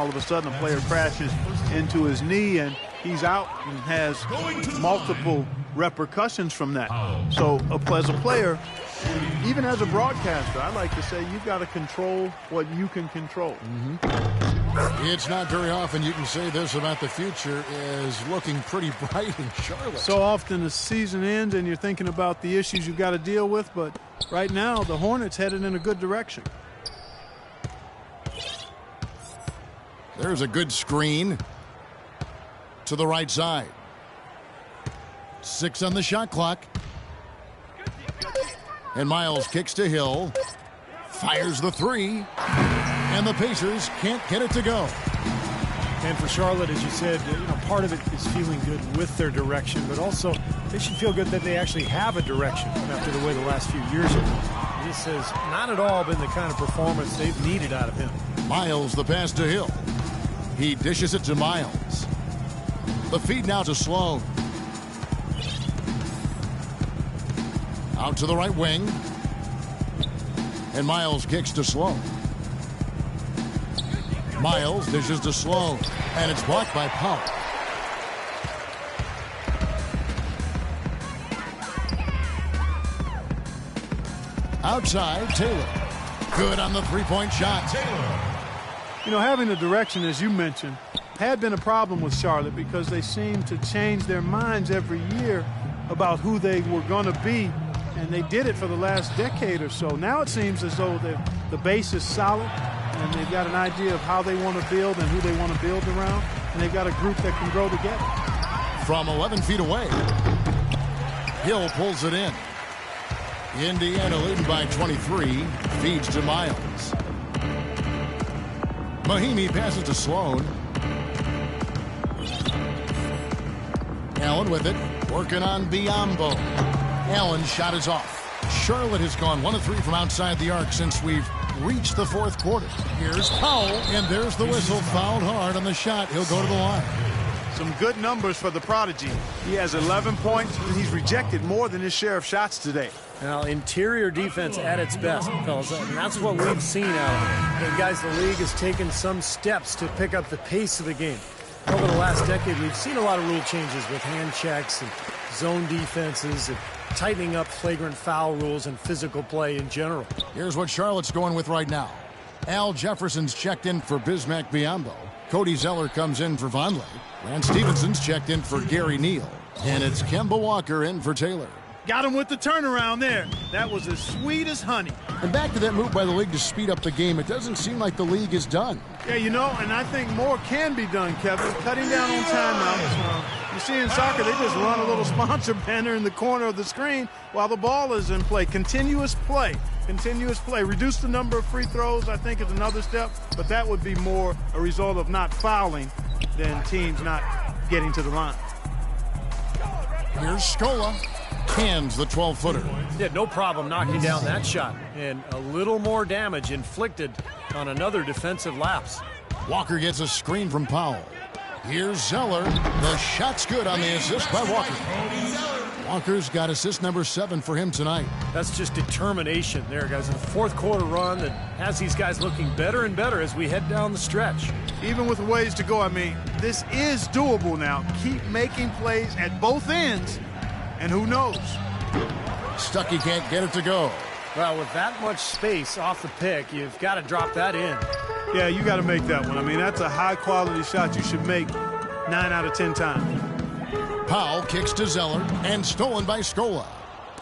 all of a sudden a player crashes into his knee and he's out and has multiple repercussions from that. So as a player, even as a broadcaster, I like to say you've got to control what you can control. It's not very often you can say this about the future is looking pretty bright in Charlotte. So often the season ends and you're thinking about the issues you've got to deal with, but right now the Hornets headed in a good direction. There's a good screen to the right side. 6 on the shot clock. And Miles kicks to Hill. Fires the 3. And the Pacers can't get it to go. And for Charlotte, as you said, part of it is feeling good with their direction, but also they should feel good that they actually have a direction after the way the last few years have been. This has not at all been the kind of performance they've needed out of him. Miles the pass to Hill. He dishes it to Miles. The feed now to Sloan. Out to the right wing. And Miles kicks to Sloan. Miles dishes to Sloan. And it's blocked by Powell. Outside, Taylor. Good on the three-point shot. Taylor. Having a direction, as you mentioned, had been a problem with Charlotte because they seem to change their minds every year about who they were going to be, and they did it for the last decade or so. Now it seems as though the base is solid, and they've got an idea of how they want to build and who they want to build around, and they've got a group that can grow together. From 11 feet away, Hill pulls it in. Indiana leading by 23, feeds to Miles. Mahinmi passes to Sloan. Allen with it, working on Biyombo. Allen's shot is off. Charlotte has gone 1 of 3 from outside the arc since we've reached the fourth quarter. Here's Powell, and there's the whistle. Fouled hard on the shot. He'll go to the line. Some good numbers for the prodigy. He has 11 points, and he's rejected more than his share of shots today. Now, interior defense at its best, fellas, and that's what we've seen out of it. And guys, the league has taken some steps to pick up the pace of the game. Over the last decade, we've seen a lot of rule changes with hand checks and zone defenses and tightening up flagrant foul rules and physical play in general. Here's what Charlotte's going with right now. Al Jefferson's checked in for Bismack Biyombo. Cody Zeller comes in for Vonleh. Lance Stevenson's checked in for Gary Neal. And it's Kemba Walker in for Taylor. Got him with the turnaround there. That was as sweet as honey. And back to that move by the league to speed up the game. It doesn't seem like the league is done. Yeah, and I think more can be done, Kevin. Cutting down on timeouts. You see in soccer, they just run a little sponsor banner in the corner of the screen while the ball is in play. Continuous play. Continuous play. Reduce the number of free throws, I think, is another step. But that would be more a result of not fouling than teams not getting to the line. Here's Scola. Cans the 12-footer. Yeah, no problem knocking down that shot. And a little more damage inflicted on another defensive lapse. Walker gets a screen from Powell. Here's Zeller. The shot's good on the assist by Walker. Walker's got assist number 7 for him tonight. That's just determination there, guys. A fourth quarter run that has these guys looking better and better as we head down the stretch. Even with ways to go, this is doable now. Keep making plays at both ends. And who knows? Stuckey can't get it to go. Well, with that much space off the pick, you've got to drop that in. Yeah, you got to make that one. That's a high-quality shot you should make 9 out of 10 times. Powell kicks to Zeller and stolen by Scola.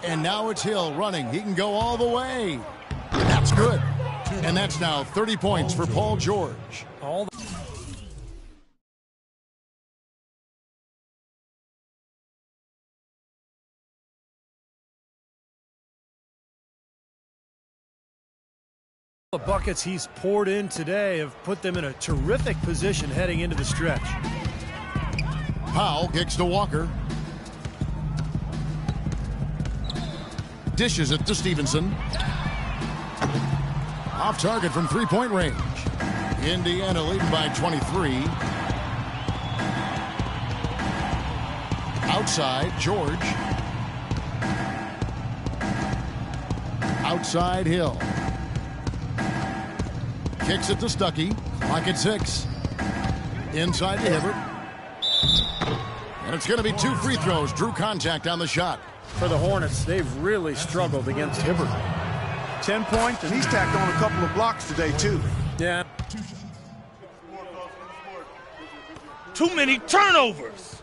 And now it's Hill running. He can go all the way. That's good. And that's now 30 points for Paul George. The buckets he's poured in today have put them in a terrific position heading into the stretch. Powell kicks to Walker. Dishes it to Stevenson. Off target from three-point range. Indiana leading by 23. Outside, George. Outside, Hill. Kicks it to Stuckey. Clock at 6. Inside to Hibbert. And it's going to be 2 free throws. Drew contact on the shot. For the Hornets, they've really struggled against Hibbert. 10 points, and he's tacked on a couple of blocks today, too. Yeah. Too many turnovers.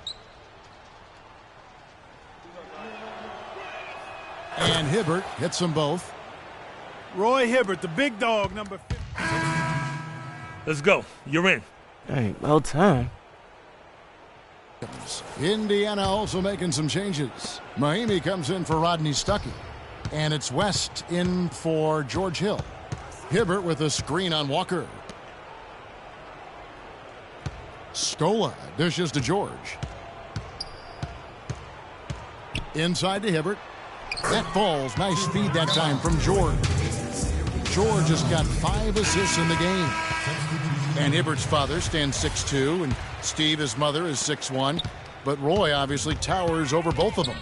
And Hibbert hits them both. Roy Hibbert, the big dog, number 50. Let's go. You're in. Hey, well time. Indiana also making some changes. Mahimi comes in for Rodney Stuckey. And it's West in for George Hill. Hibbert with a screen on Walker. Scola dishes to George. Inside to Hibbert. That falls. Nice feed that time from George. George has got 5 assists in the game. And Hibbert's father stands 6'2", and Steve, his mother, is 6'1". But Roy obviously towers over both of them.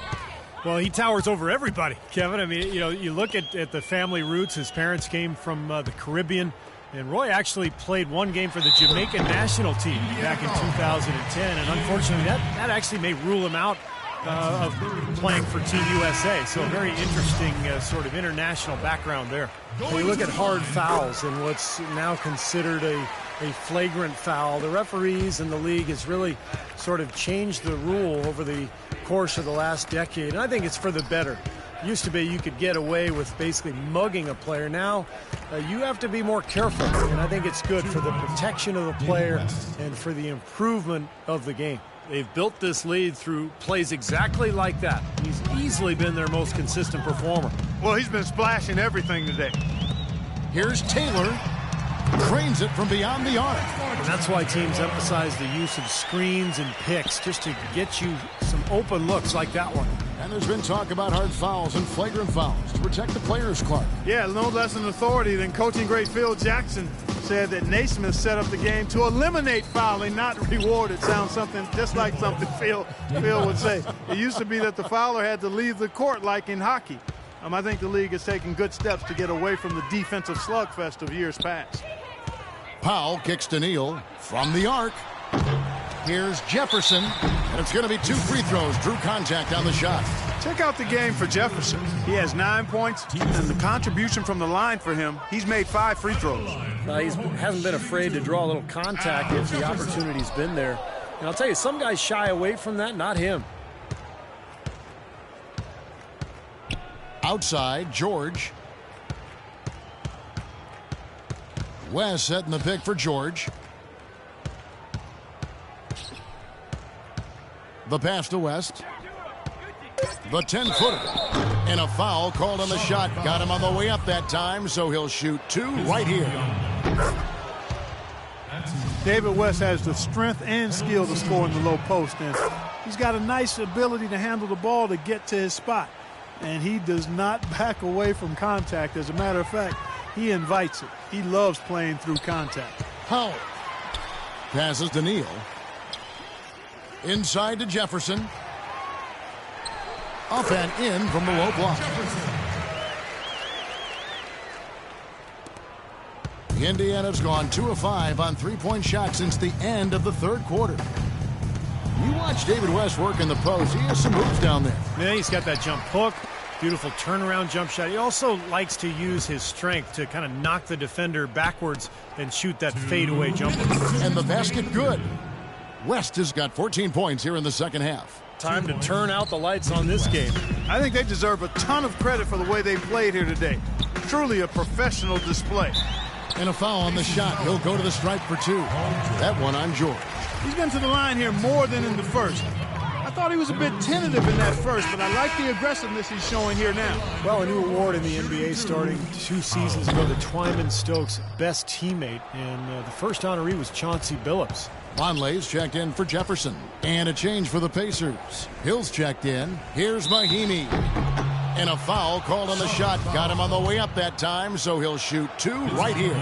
Well, he towers over everybody, Kevin. I mean, you know, you look at the family roots. His parents came from the Caribbean, and Roy actually played one game for the Jamaican national team back in 2010. And unfortunately, that actually may rule him out of playing for Team USA. So a very interesting sort of international background there. When you look at hard fouls and what's now considered a flagrant foul, the referees and the league has really sort of changed the rule over the course of the last decade, and I think it's for the better. It used to be you could get away with basically mugging a player. Now you have to be more careful, and I think it's good for the protection of the player and for the improvement of the game. They've built this lead through plays exactly like that. He's easily been their most consistent performer. Well, he's been splashing everything today. Here's Taylor. Trains it from beyond the arc. And that's why teams emphasize the use of screens and picks, just to get you some open looks like that one. And there's been talk about hard fouls and flagrant fouls to protect the players, Clark. Yeah, no less an authority than coaching great Phil Jackson said that Naismith set up the game to eliminate fouling, not reward it. Sounds something just like something Phil would say. It used to be that the fouler had to leave the court like in hockey. I think the league is taking good steps to get away from the defensive slugfest of years past. Powell kicks to Neal from the arc. Here's Jefferson, and it's going to be 2 free throws. Drew contact on the shot. Check out the game for Jefferson. He has 9 points, and the contribution from the line for him, he's made 5 free throws. He hasn't been afraid to draw a little contact if the opportunity's been there. And I'll tell you, some guys shy away from that, not him. Outside, George. West setting the pick for George. The pass to West. The 10-footer. And a foul called on the shot. Got him on the way up that time, so he'll shoot 2 right here. David West has the strength and skill to score in the low post, and he's got a nice ability to handle the ball to get to his spot. And he does not back away from contact. As a matter of fact, he invites it. He loves playing through contact. Powell passes to Neal. Inside to Jefferson. Up and in from the low block. Indiana's gone 2 of 5 on 3-point shots since the end of the 3rd quarter. You watch David West work in the post. He has some moves down there. Yeah, he's got that jump hook, beautiful turnaround jump shot. He also likes to use his strength to kind of knock the defender backwards and shoot that fadeaway jumper. And the basket good. West has got 14 points here in the second half. Time to turn out the lights on this game. I think they deserve a ton of credit for the way they played here today. Truly a professional display. And a foul on the shot. He'll go to the stripe for 2. That one on George. He's been to the line here more than in the first. I thought he was a bit tentative in that first, but I like the aggressiveness he's showing here now. Well, a new award in the NBA starting 2 seasons ago, the Twyman Stokes Best Teammate, and the first honoree was Chauncey Billups. Vonleh's checked in for Jefferson. And a change for the Pacers. Hill's checked in. Here's Mahimi. And a foul called on the shot. Got him on the way up that time, so he'll shoot 2 right here.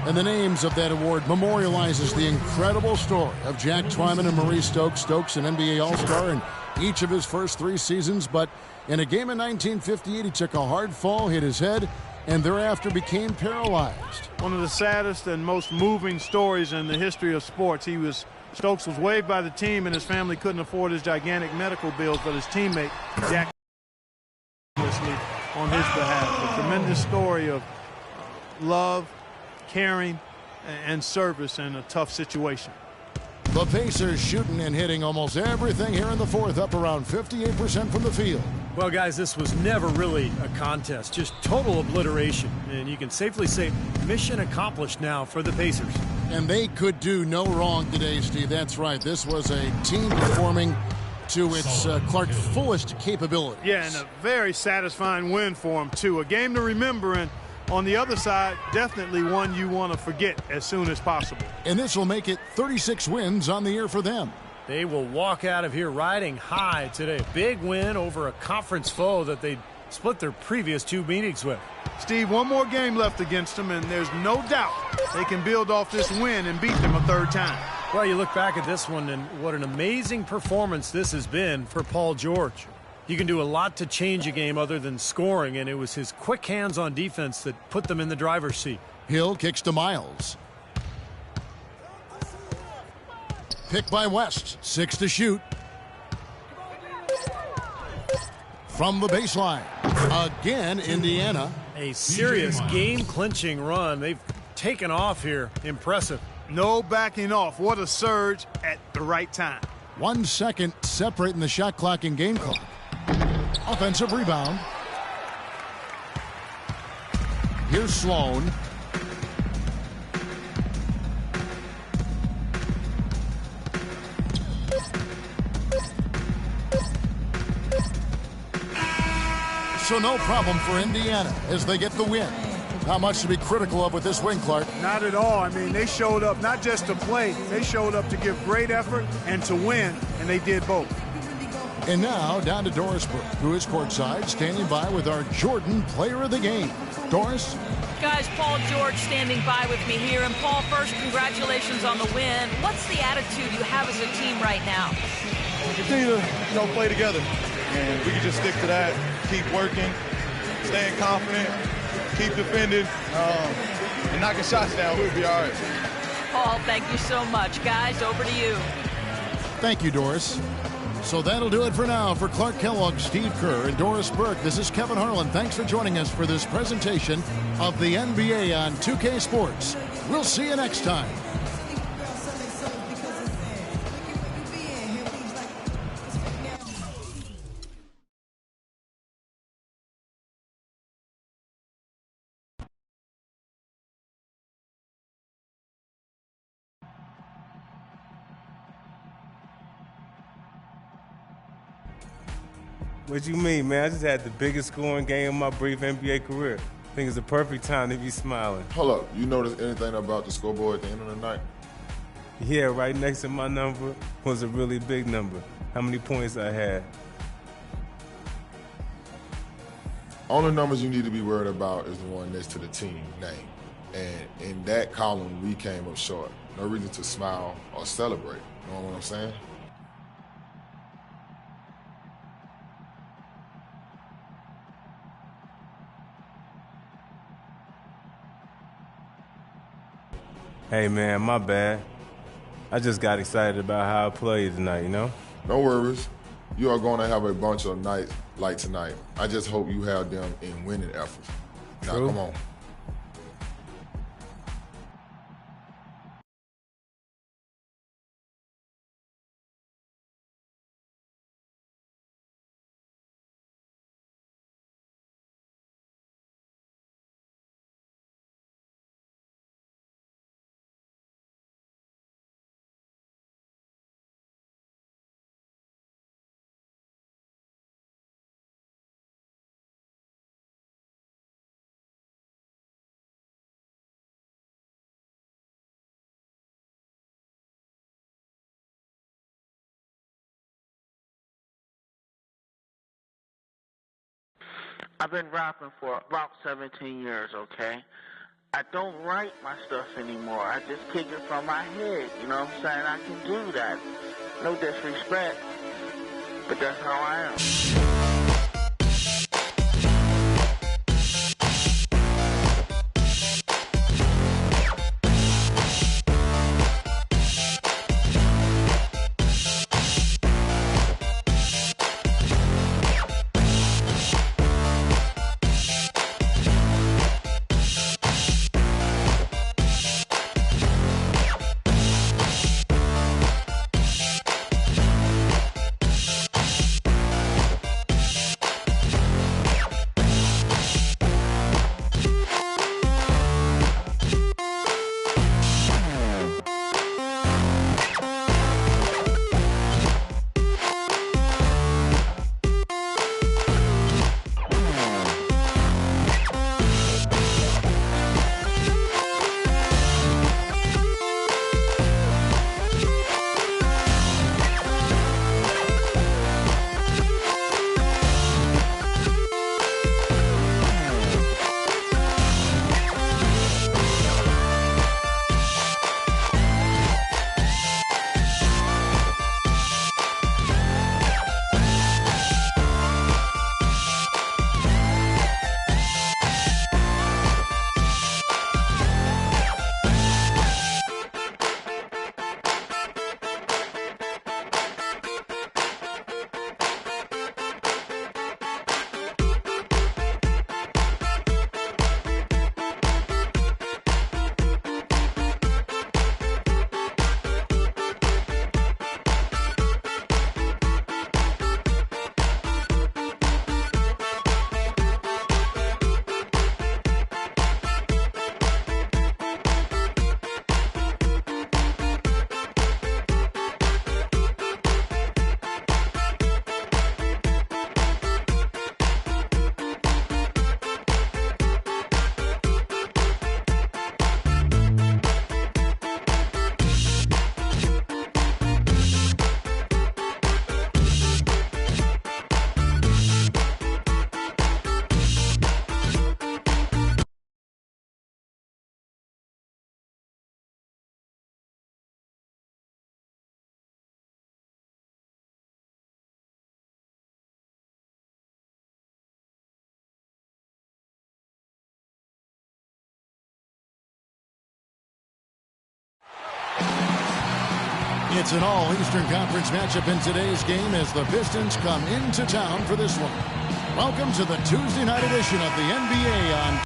And the names of that award memorializes the incredible story of Jack Twyman and Maurice Stokes. Stokes, an NBA All-Star in each of his first 3 seasons. But in a game in 1958, he took a hard fall, hit his head, and thereafter became paralyzed. One of the saddest and most moving stories in the history of sports. Stokes was waived by the team, and his family couldn't afford his gigantic medical bills, but his teammate, Jack, on his behalf. A tremendous story of love, caring, and service in a tough situation. The Pacers shooting and hitting almost everything here in the fourth, up around 58% from the field. Well, guys, this was never really a contest, just total obliteration. And you can safely say mission accomplished now for the Pacers. And they could do no wrong today, Steve. That's right. This was a team performing to its Clark's fullest capabilities. Yeah, and a very satisfying win for them, too. A game to remember, and on the other side, definitely one you want to forget as soon as possible. And this will make it 36 wins on the year for them. They will walk out of here riding high today. Big win over a conference foe that they split their previous two meetings with. Steve, one more game left against them, and there's no doubt they can build off this win and beat them a third time. Well, you look back at this one, and what an amazing performance this has been for Paul George. You can do a lot to change a game other than scoring, and it was his quick hands on defense that put them in the driver's seat. Hill kicks to Miles. Pick by West. 6 to shoot. From the baseline. Again, Indiana. A serious game-clinching run. They've taken off here. Impressive. No backing off. What a surge at the right time. 1 second separating the shot clock and game clock. Offensive rebound. Here's Sloan. So no problem for Indiana as they get the win. Not much to be critical of with this win, Clark. Not at all. I mean, they showed up not just to play. They showed up to give great effort and to win, and they did both. And now down to Doris Burke, who is courtside, standing by with our Jordan Player of the Game. Doris? Guys, Paul George standing by with me here. And Paul, first, congratulations on the win. What's the attitude you have as a team right now? We continue to, play together. And we can just stick to that, keep working, staying confident, keep defending, and knocking shots down. We'll be all right. Paul, thank you so much. Guys, over to you. Thank you, Doris. So that'll do it for now. For Clark Kellogg, Steve Kerr, and Doris Burke, this is Kevin Harlan. Thanks for joining us for this presentation of the NBA on 2K Sports. We'll see you next time. What you mean, man? I just had the biggest scoring game of my brief NBA career. I think it's the perfect time to be smiling. Hold up. You notice anything about the scoreboard at the end of the night? Yeah, right next to my number was a really big number. How many points I had. Only numbers you need to be worried about is the one next to the team name. And in that column, we came up short. No reason to smile or celebrate. You know what I'm saying? Hey, man, my bad. I just got excited about how I played tonight, you know? No worries. You are going to have a bunch of nights like tonight. I just hope you have them in winning efforts. Now, True. come on. I've been rapping for about 17 years, okay? I don't write my stuff anymore. I just kick it from my head, you know what I'm saying? I can do that. No disrespect, but that's how I am. It's an all-Eastern Conference matchup in today's game as the Pistons come into town for this one. Welcome to the Tuesday night edition of the NBA on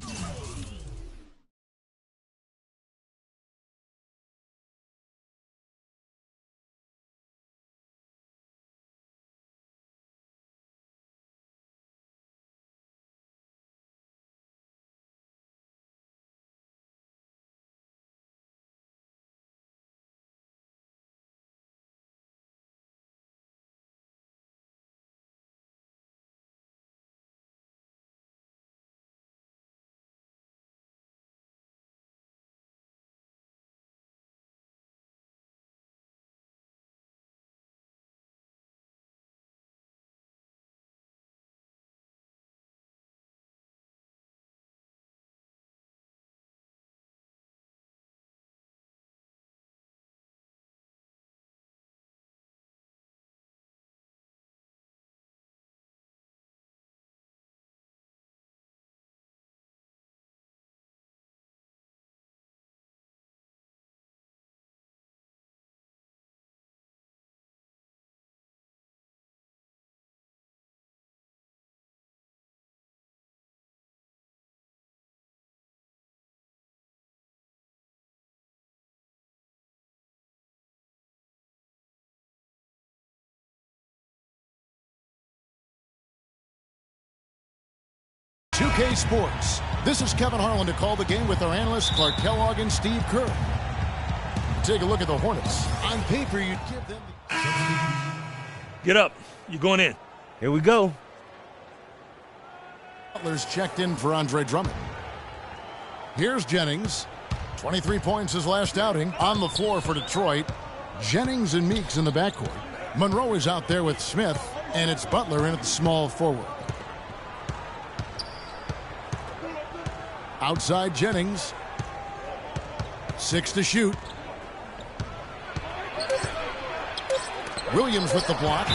UK Sports. This is Kevin Harlan to call the game with our analysts Clark Kellogg and Steve Kerr. Take a look at the Hornets. On paper, you'd give them Get up. You're going in. Here we go. Butler's checked in for Andre Drummond. Here's Jennings. 23 points his last outing. On the floor for Detroit. Jennings and Meeks in the backcourt. Monroe is out there with Smith, and it's Butler in at the small forward. Outside Jennings. 6 to shoot. Williams with the block.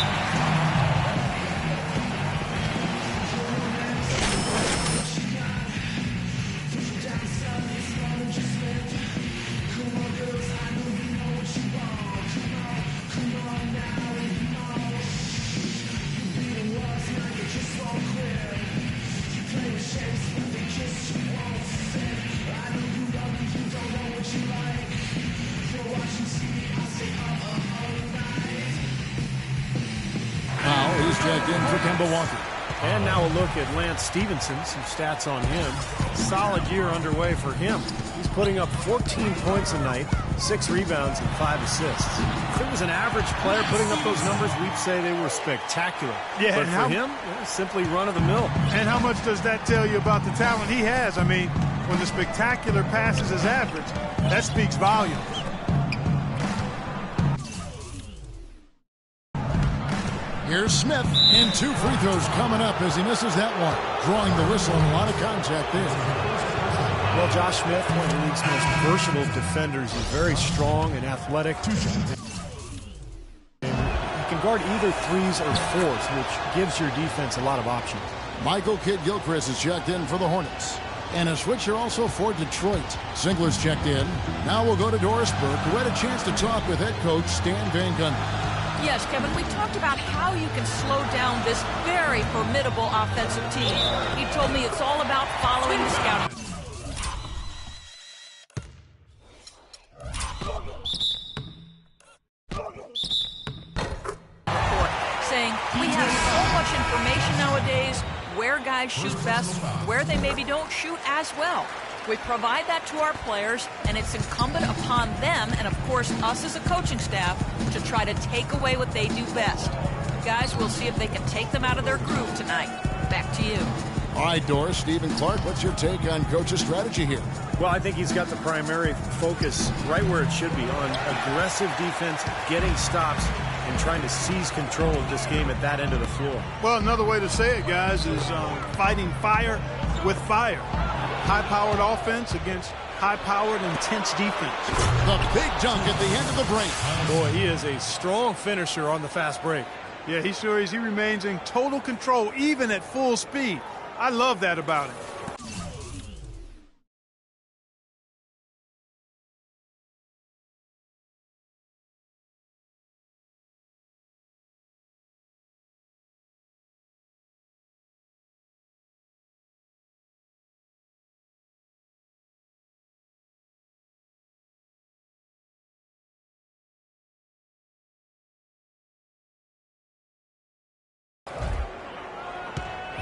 Checked in for Kemba Walker. And now a look at Lance Stevenson. Some stats on him. Solid year underway for him. He's putting up 14 points a night, 6 rebounds, and 5 assists. If it was an average player putting up those numbers, we'd say they were spectacular. Yeah, but for him, simply run-of-the-mill. And how much does that tell you about the talent he has? I mean, when the spectacular passes his average, that speaks volumes. Here's Smith, and 2 free throws coming up as he misses that one. Drawing the whistle and a lot of contact there. Well, Josh Smith, one of the league's most versatile defenders. He's very strong and athletic. He can guard either 3s or 4s, which gives your defense a lot of options. Michael Kidd-Gilchrist is checked in for the Hornets. And a switcher also for Detroit. Singler's checked in. Now we'll go to Doris Burke, who had a chance to talk with head coach Stan Van Gundy. Yes, Kevin, we talked about how you can slow down this very formidable offensive team. He told me it's all about following the scouting. Saying we have so much information nowadays, where guys shoot best, where they maybe don't shoot as well. We provide that to our players, and it's incumbent upon them, and of course us as a coaching staff, to try to take away what they do best. Guys, we'll see if they can take them out of their groove tonight. Back to you. All right, Doris, Stephen Clark, what's your take on coach's strategy here? Well, I think he's got the primary focus right where it should be, on aggressive defense, getting stops, and trying to seize control of this game at that end of the floor. Well, another way to say it, guys, is fighting fire with fire. High-powered offense against high-powered, intense defense. The big dunk at the end of the break. Boy, he is a strong finisher on the fast break. Yeah, he sure is. He remains in total control, even at full speed. I love that about him.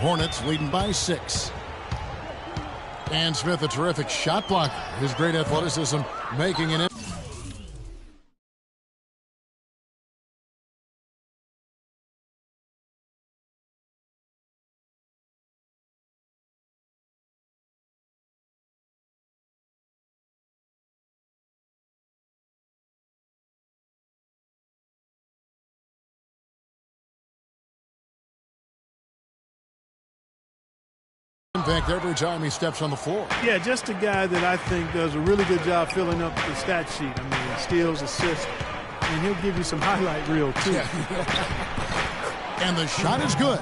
Hornets leading by 6. And Smith, a terrific shot blocker. His great athleticism making an impact every time he steps on the floor. Yeah, just a guy that I think does a really good job filling up the stat sheet. I mean, steals, assists, and he'll give you some highlight reel, too. And the shot is good.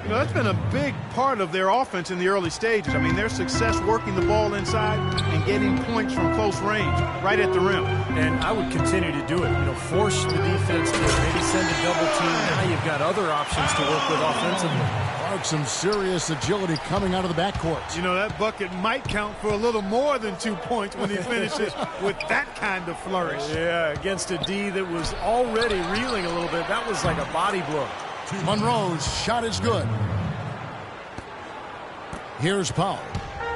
You know, that's been a big part of their offense in the early stages. I mean, their success working the ball inside and getting points from close range, right at the rim. And I would continue to do it. You know, force the defense to maybe send a double team. Now you've got other options to work with offensively. Some serious agility coming out of the backcourt. You know, that bucket might count for a little more than 2 points when he finishes with that kind of flourish. Yeah, against a D that was already reeling a little bit. That was like a body blow. Monroe's shot is good. Here's Powell.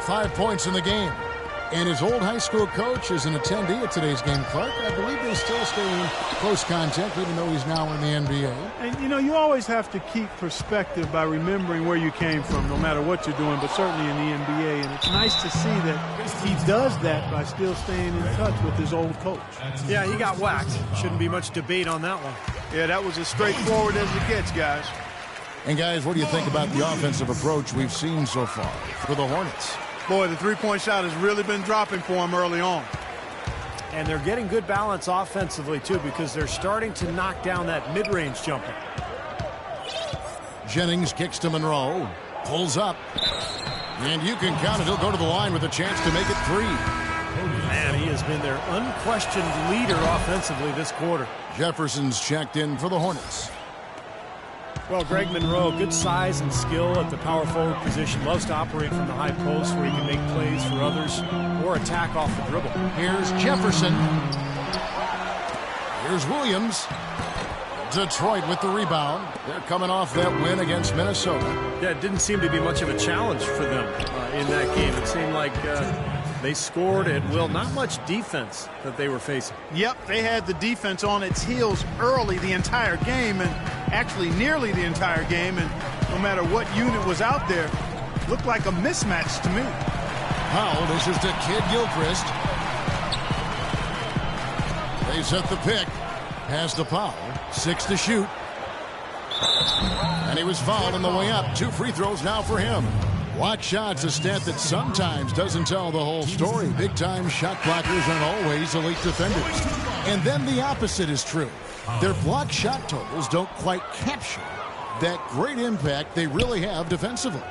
5 points in the game. And his old high school coach is an attendee at today's game, Clark. I believe they still stay in close contact, even though he's now in the NBA. And, you know, you always have to keep perspective by remembering where you came from, no matter what you're doing, but certainly in the NBA. And it's nice to see that he does that by still staying in touch with his old coach. Yeah, he got whacked. Shouldn't be much debate on that one. Yeah, that was as straightforward as it gets, guys. And, guys, what do you think about the offensive approach we've seen so far for the Hornets? Boy, the three-point shot has really been dropping for him early on. And they're getting good balance offensively, too, because they're starting to knock down that mid-range jumper. Jennings kicks to Monroe. Pulls up. And you can count it. He'll go to the line with a chance to make it 3. Man, he has been their unquestioned leader offensively this quarter. Jefferson's checked in for the Hornets. Well, Greg Monroe, good size and skill at the power forward position. Loves to operate from the high post where he can make plays for others or attack off the dribble. Here's Jefferson. Here's Williams. Detroit with the rebound. They're coming off that win against Minnesota. Yeah, it didn't seem to be much of a challenge for them in that game. It seemed like they scored at will. Not much defense that they were facing. Yep, they had the defense on its heels early the entire game, and actually nearly the entire game, and no matter what unit was out there, looked like a mismatch to me. Powell dishes to Kid Gilchrist. They set the pick. Pass to Powell. 6 to shoot. And he was fouled on the way up. 2 free throws now for him. Block shots, a stat that sometimes doesn't tell the whole story. Big-time shot blockers aren't always elite defenders. And then the opposite is true. Their block shot totals don't quite capture that great impact they really have defensively.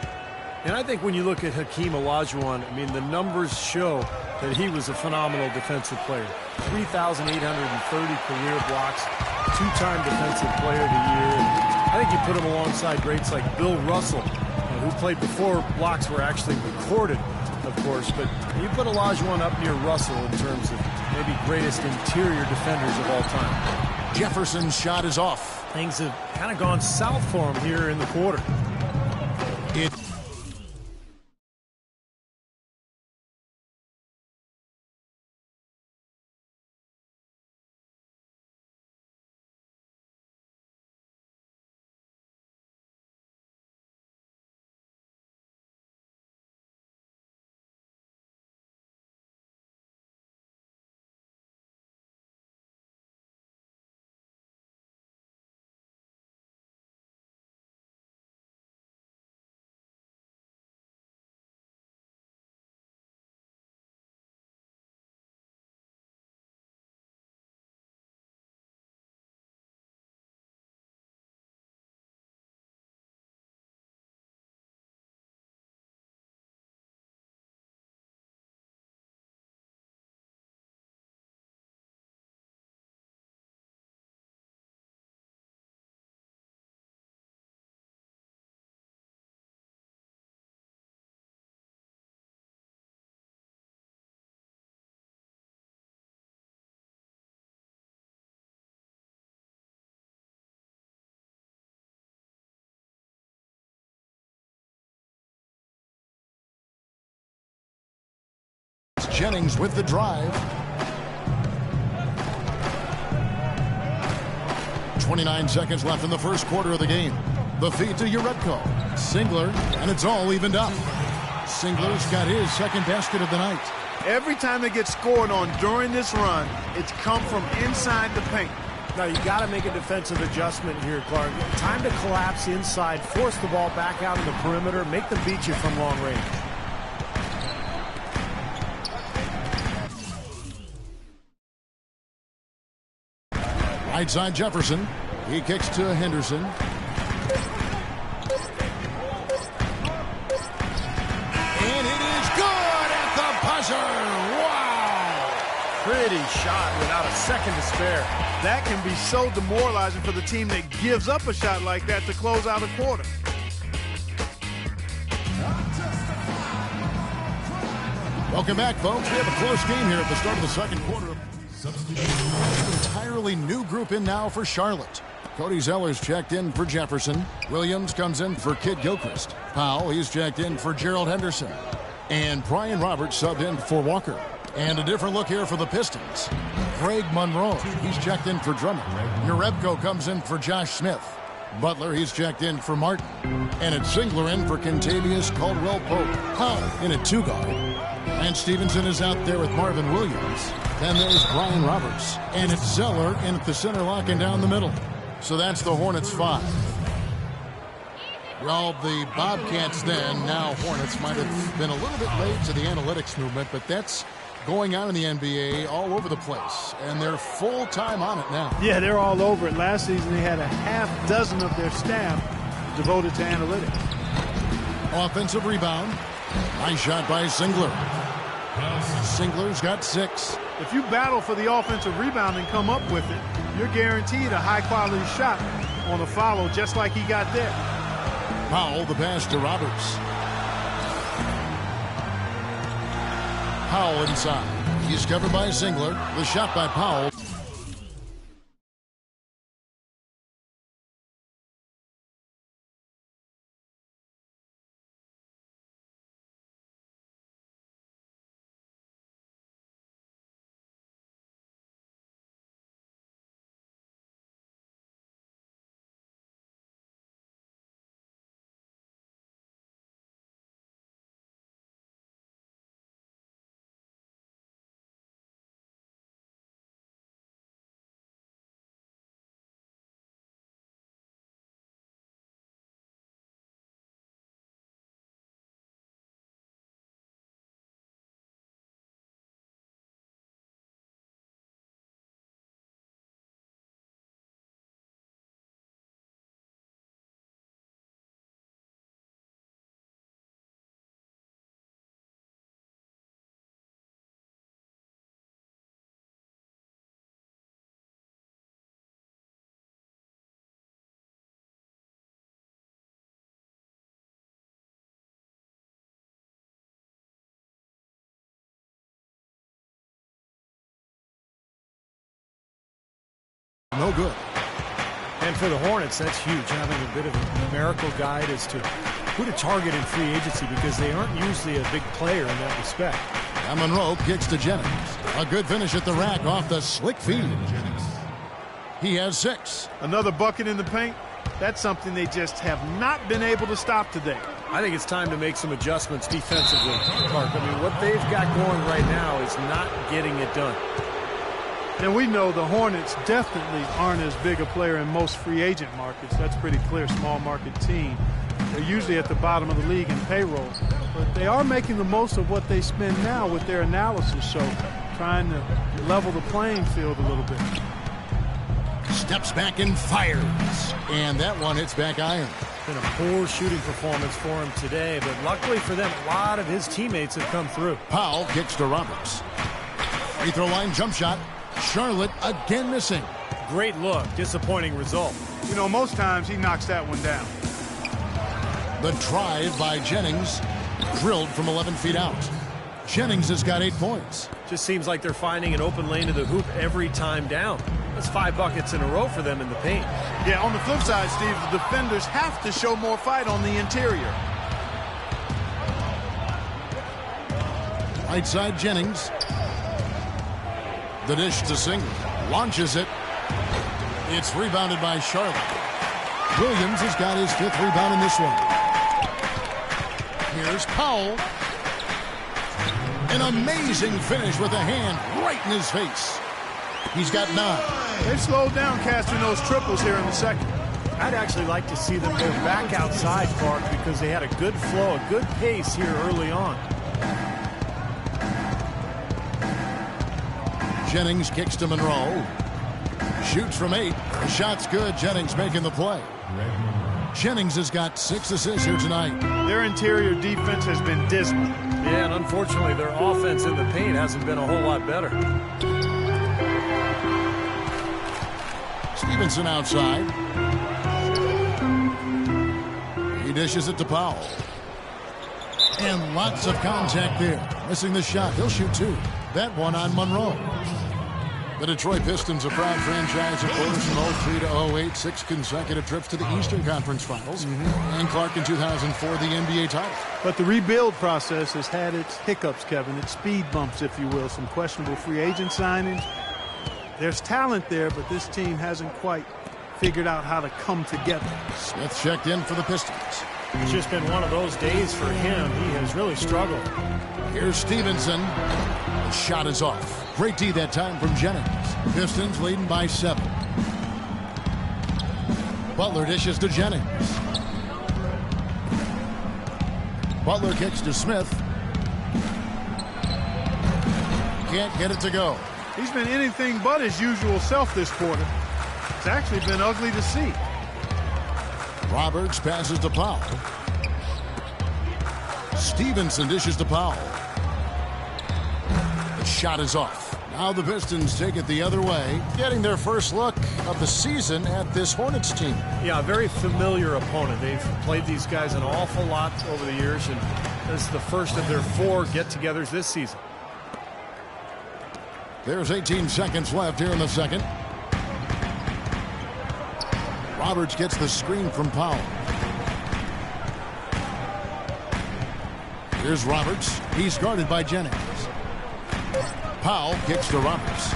And I think when you look at Hakeem Olajuwon, I mean, the numbers show that he was a phenomenal defensive player. 3,830 career blocks, 2-time defensive player of the year. And I think you put him alongside greats like Bill Russell, who played before blocks were actually recorded, of course. But you put Olajuwon up near Russell in terms of maybe greatest interior defenders of all time. Jefferson's shot is off. Things have kind of gone south for him here in the quarter. Jennings with the drive. 29 seconds left in the first quarter of the game. The feed to Uredko. Singler, and it's all evened up. Singler's got his second basket of the night. Every time they get scored on during this run, it's come from inside the paint. Now, you got to make a defensive adjustment here, Clark. Time to collapse inside, force the ball back out in the perimeter, make them beat you from long range. Right side Jefferson. He kicks to Henderson. And it is good at the buzzer. Wow! Pretty shot without a second to spare. That can be so demoralizing for the team that gives up a shot like that to close out a quarter. Welcome back, folks. We have a close game here at the start of the second quarter. An entirely new group in now for Charlotte. Cody Zeller's checked in for Jefferson. Williams comes in for Kid Gilchrist. Powell, he's checked in for Gerald Henderson. And Brian Roberts subbed in for Walker. And a different look here for the Pistons. Craig Monroe, he's checked in for Drummond. Uredko comes in for Josh Smith. Butler, he's checked in for Martin. And it's Singler in for Kentavious Caldwell-Pope. Powell in at 2-guard. And Stevenson is out there with Marvin Williams. Then there's Brian Roberts. And it's Zeller in at the center, locking down the middle. So that's the Hornets 5. Well, the Bobcats then, now Hornets, might have been a little bit late to the analytics movement, but that's going on in the NBA all over the place. And they're full-time on it now. Yeah, they're all over it. Last season, they had a half dozen of their staff devoted to analytics. Offensive rebound. Nice shot by Singler. Singler's got 6. If you battle for the offensive rebound and come up with it, you're guaranteed a high-quality shot on a follow just like he got there. Powell, the pass to Roberts. Powell inside. He's covered by Singler. The shot by Powell. No good. And for the Hornets, that's huge, having a bit of a numerical guide as to who to target in free agency, because they aren't usually a big player in that respect. And Monroe kicks to Jennings. A good finish at the rack off the slick feed. He has 6. Another bucket in the paint. That's something they just have not been able to stop today. I think it's time to make some adjustments defensively, Clark. I mean, what they've got going right now is not getting it done. And we know the Hornets definitely aren't as big a player in most free agent markets. That's pretty clear, small market team. They're usually at the bottom of the league in payroll. But they are making the most of what they spend now with their analysis, so trying to level the playing field a little bit. Steps back and fires. And that one hits back iron. Been a poor shooting performance for him today, but luckily for them, a lot of his teammates have come through. Powell kicks to Roberts. Free throw line jump shot. Charlotte again missing. Great look. Disappointing result. You know, most times he knocks that one down. The drive by Jennings. Drilled from 11 feet out. Jennings has got 8 points. Just seems like they're finding an open lane to the hoop every time down. That's 5 buckets in a row for them in the paint. Yeah, on the flip side, Steve, the defenders have to show more fight on the interior. Right side, Jennings. The dish to Single. Launches it. It's rebounded by Charlotte. Williams has got his 5th rebound in this one. Here's Powell. An amazing finish with a hand right in his face. He's got 9. They've slowed down casting those triples here in the second. I'd actually like to see them go back outside, Clark, because they had a good flow, a good pace here early on. Jennings kicks to Monroe. Shoots from 8. The shot's good. Jennings making the play. Jennings has got 6 assists here tonight. Their interior defense has been dismal. Yeah, and unfortunately their offense in the paint hasn't been a whole lot better. Stevenson outside. He dishes it to Powell. And lots of contact there. Missing the shot. He'll shoot 2. That one on Monroe. The Detroit Pistons, a proud franchise, of course, from 03 to 08, 6 consecutive trips to the Eastern Conference Finals. And Clark in 2004, the NBA title. But the rebuild process has had its hiccups, Kevin. Its speed bumps, if you will. Some questionable free agent signings. There's talent there, but this team hasn't quite figured out how to come together. Smith checked in for the Pistons. It's just been one of those days for him. He has really struggled. Here's Stevenson. The shot is off. Great D that time from Jennings. Pistons leading by 7. Butler dishes to Jennings. Butler kicks to Smith. Can't get it to go. He's been anything but his usual self this quarter. It's actually been ugly to see. Roberts passes to Powell. Stevenson dishes to Powell. The shot is off. Now the Pistons take it the other way, getting their first look of the season at this Hornets team. Yeah, a very familiar opponent. They've played these guys an awful lot over the years, and this is the first of their 4 get-togethers this season. There's 18 seconds left here in the second. Roberts gets the screen from Powell. Here's Roberts. He's guarded by Jennings. Powell kicks to Roberts.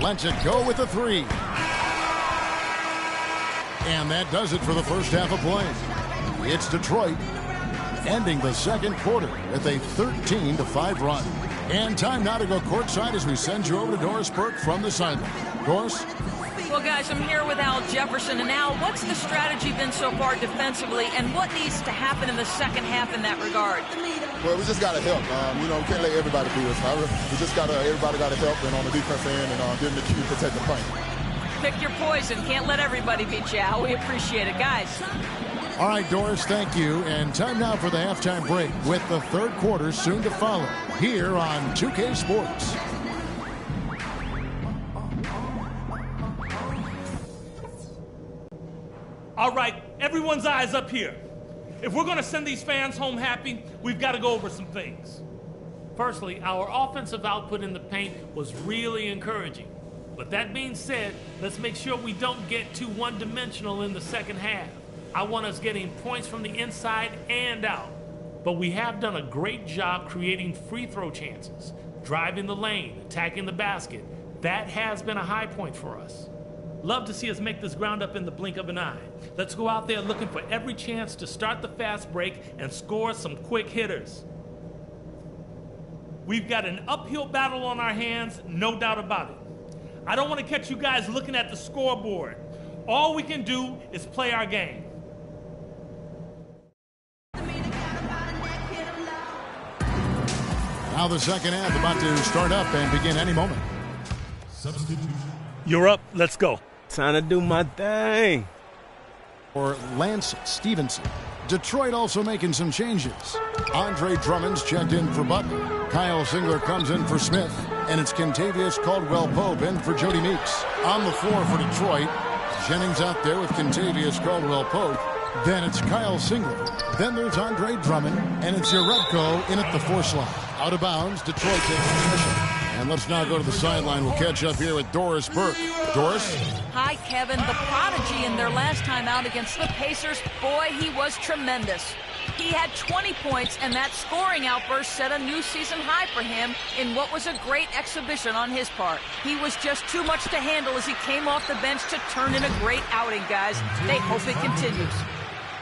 Lets it go with a 3. And that does it for the first half of play. It's Detroit ending the second quarter with a 13-5 run. And time now to go courtside as we send you over to Doris Burke from the sideline. Doris? Well, guys, I'm here with Al Jefferson. And Al, what's the strategy been so far defensively, and what needs to happen in the second half in that regard? Well, we just got to help. We can't let everybody do this. We just everybody got to help and on the defense end and give them the cue to protect the paint. Pick your poison. Can't let everybody beat you, Al. We appreciate it, guys. All right, Doris, thank you. And time now for the halftime break with the third quarter soon to follow here on 2K Sports. All right, everyone's eyes up here. If we're going to send these fans home happy, we've got to go over some things. Firstly, our offensive output in the paint was really encouraging. But that being said, let's make sure we don't get too one-dimensional in the second half. I want us getting points from the inside and out. But we have done a great job creating free throw chances, driving the lane, attacking the basket. That has been a high point for us. Love to see us make this ground up in the blink of an eye. Let's go out there looking for every chance to start the fast break and score some quick hitters. We've got an uphill battle on our hands, no doubt about it. I don't want to catch you guys looking at the scoreboard. All we can do is play our game. Now the second half about to start up and begin any moment. You're up. Let's go. Time to do my thing. For Lance Stevenson. Detroit also making some changes. Andre Drummond's checked in for Butler. Kyle Singler comes in for Smith. And it's Kentavious Caldwell-Pope in for Jody Meeks. On the floor for Detroit, Jennings out there with Kentavious Caldwell-Pope. Then it's Kyle Singler. Then there's Andre Drummond. And it's Jerebko in at the 4 slot. Out of bounds, Detroit takes possession. And let's now go to the sideline. We'll catch up here with Doris Burke. Doris? Hi, Kevin. The prodigy in their last time out against the Pacers, boy, he was tremendous. He had 20 points, and that scoring outburst set a new season high for him in what was a great exhibition on his part. He was just too much to handle as he came off the bench to turn in a great outing, guys. They hope it continues.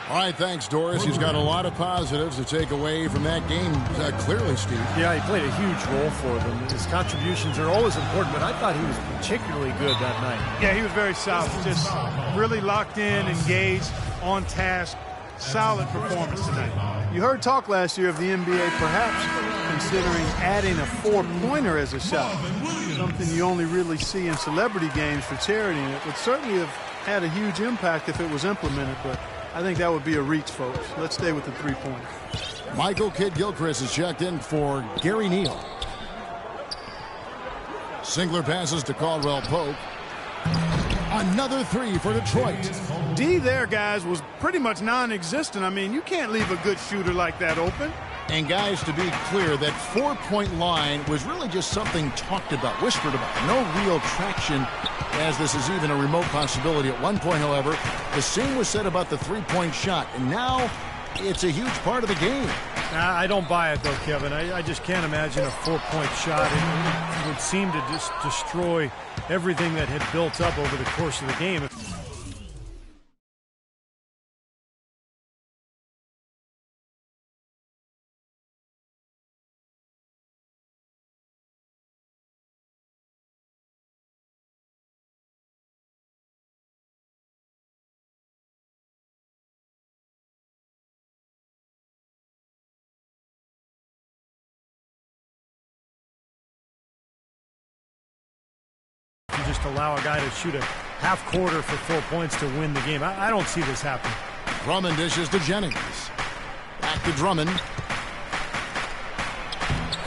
All right, thanks, Doris. He's got a lot of positives to take away from that game, clearly, Steve. Yeah, he played a huge role for them. His contributions are always important, but I thought he was particularly good that night. Yeah, he was very solid. Just really locked in, engaged, on task. Solid performance tonight. You heard talk last year of the NBA perhaps considering adding a four-pointer as a shot. Something you only really see in celebrity games for charity. And it would certainly have had a huge impact if it was implemented, but I think that would be a reach, folks. Let's stay with the three-pointer. Michael Kidd-Gilchrist is checked in for Gary Neal. Singler passes to Caldwell Pope. Another three for Detroit. D there, guys, was pretty much non-existent. I mean, you can't leave a good shooter like that open. And, guys, to be clear, that four-point line was really just something talked about, whispered about. No real traction as this is even a remote possibility. At one point, however, the same was said about the three-point shot. And now it's a huge part of the game. I don't buy it, though, Kevin. I just can't imagine a four-point shot. It would seem to just destroy everything that had built up over the course of the game. Just allow a guy to shoot a half quarter for 4 points to win the game. I don't see this happen. Drummond dishes to Jennings. Back to Drummond.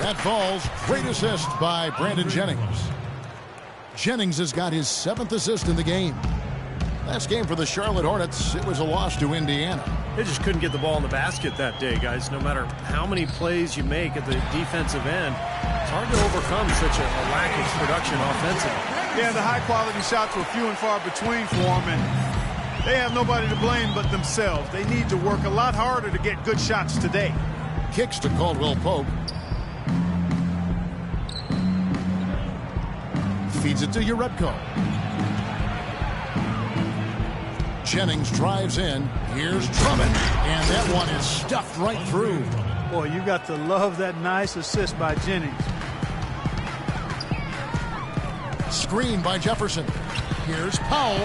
That falls. Great assist by Brandon Jennings. Jennings has got his 7th assist in the game. Last game for the Charlotte Hornets, it was a loss to Indiana. They just couldn't get the ball in the basket that day, guys. No matter how many plays you make at the defensive end, it's hard to overcome such a lack of production offensively. Yeah, the high-quality shots were few and far between for them, and they have nobody to blame but themselves. They need to work a lot harder to get good shots today. Kicks to Caldwell Pope. Feeds it to Uretko. Jennings drives in. Here's Drummond, and that one is stuffed right through. Boy, you got to love that nice assist by Jennings. Screen by Jefferson. Here's Powell.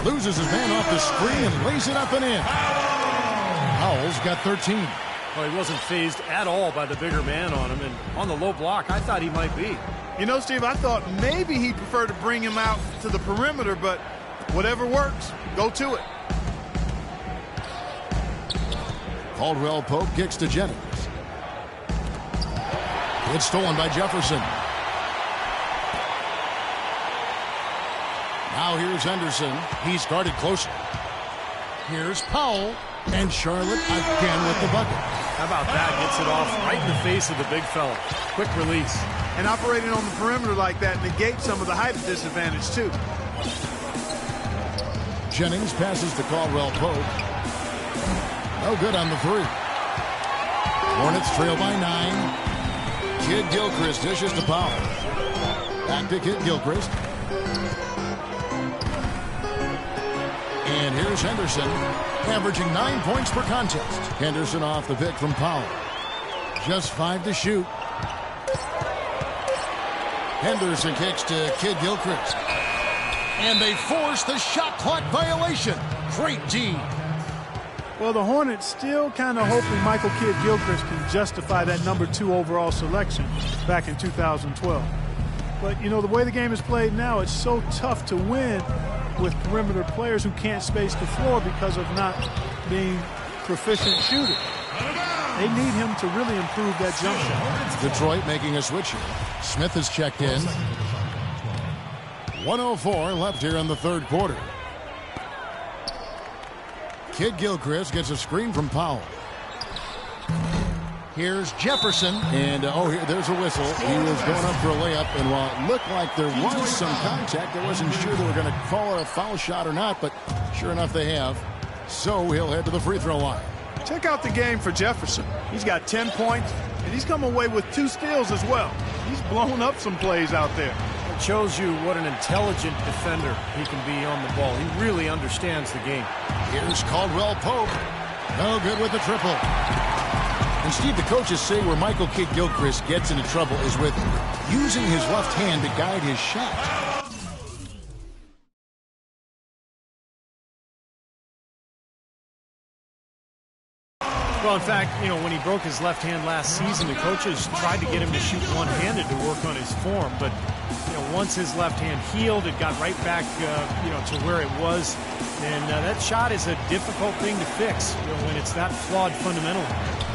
Loses his man off the screen and lays it up and in. Powell's got 13. Well, he wasn't fazed at all by the bigger man on him, and on the low block, I thought he might be. You know, Steve, I thought maybe he'd prefer to bring him out to the perimeter, but whatever works, go to it. Caldwell Pope kicks to Jennings. It's stolen by Jefferson. Now here's Henderson. He's guarded closely. Here's Powell. And Charlotte again with the bucket. How about that? Gets it off right in the face of the big fella. Quick release. And operating on the perimeter like that negates some of the height disadvantage, too. Jennings passes to Caldwell Pope. No good on the three. Hornets trail by 9. Kidd-Gilchrist dishes to Powell. Back to Kidd-Gilchrist. And here's Henderson, averaging 9 points per contest. Henderson off the pick from Powell. Just 5 to shoot. Henderson kicks to Kidd-Gilchrist. And they force the shot clock violation. Great D. Well, the Hornets still kind of hoping Michael Kidd-Gilchrist can justify that #2 overall selection back in 2012. But, you know, the way the game is played now, it's so tough to win with perimeter players who can't space the floor because of not being proficient shooters. They need him to really improve that jump shot. Detroit making a switch here. Smith is checked in. 1:04 left here in the third quarter. Kidd-Gilchrist gets a screen from Powell. Here's Jefferson. And, there's a whistle. He was going up for a layup, and while it looked like there was some contact, I wasn't sure they were going to call it a foul shot or not, but sure enough they have. So he'll head to the free throw line. Check out the game for Jefferson. He's got 10 points, and he's come away with 2 steals as well. He's blown up some plays out there. It shows you what an intelligent defender he can be on the ball. He really understands the game. Here's Caldwell Pope. No good with the triple. And Steve, the coaches say where Michael Kidd-Gilchrist gets into trouble is with using his left hand to guide his shot. Well, in fact, you know, when he broke his left hand last season, the coaches tried to get him to shoot one-handed to work on his form. But, you know, once his left hand healed, it got right back, you know, to where it was. And that shot is a difficult thing to fix, you know, when it's that flawed fundamentally.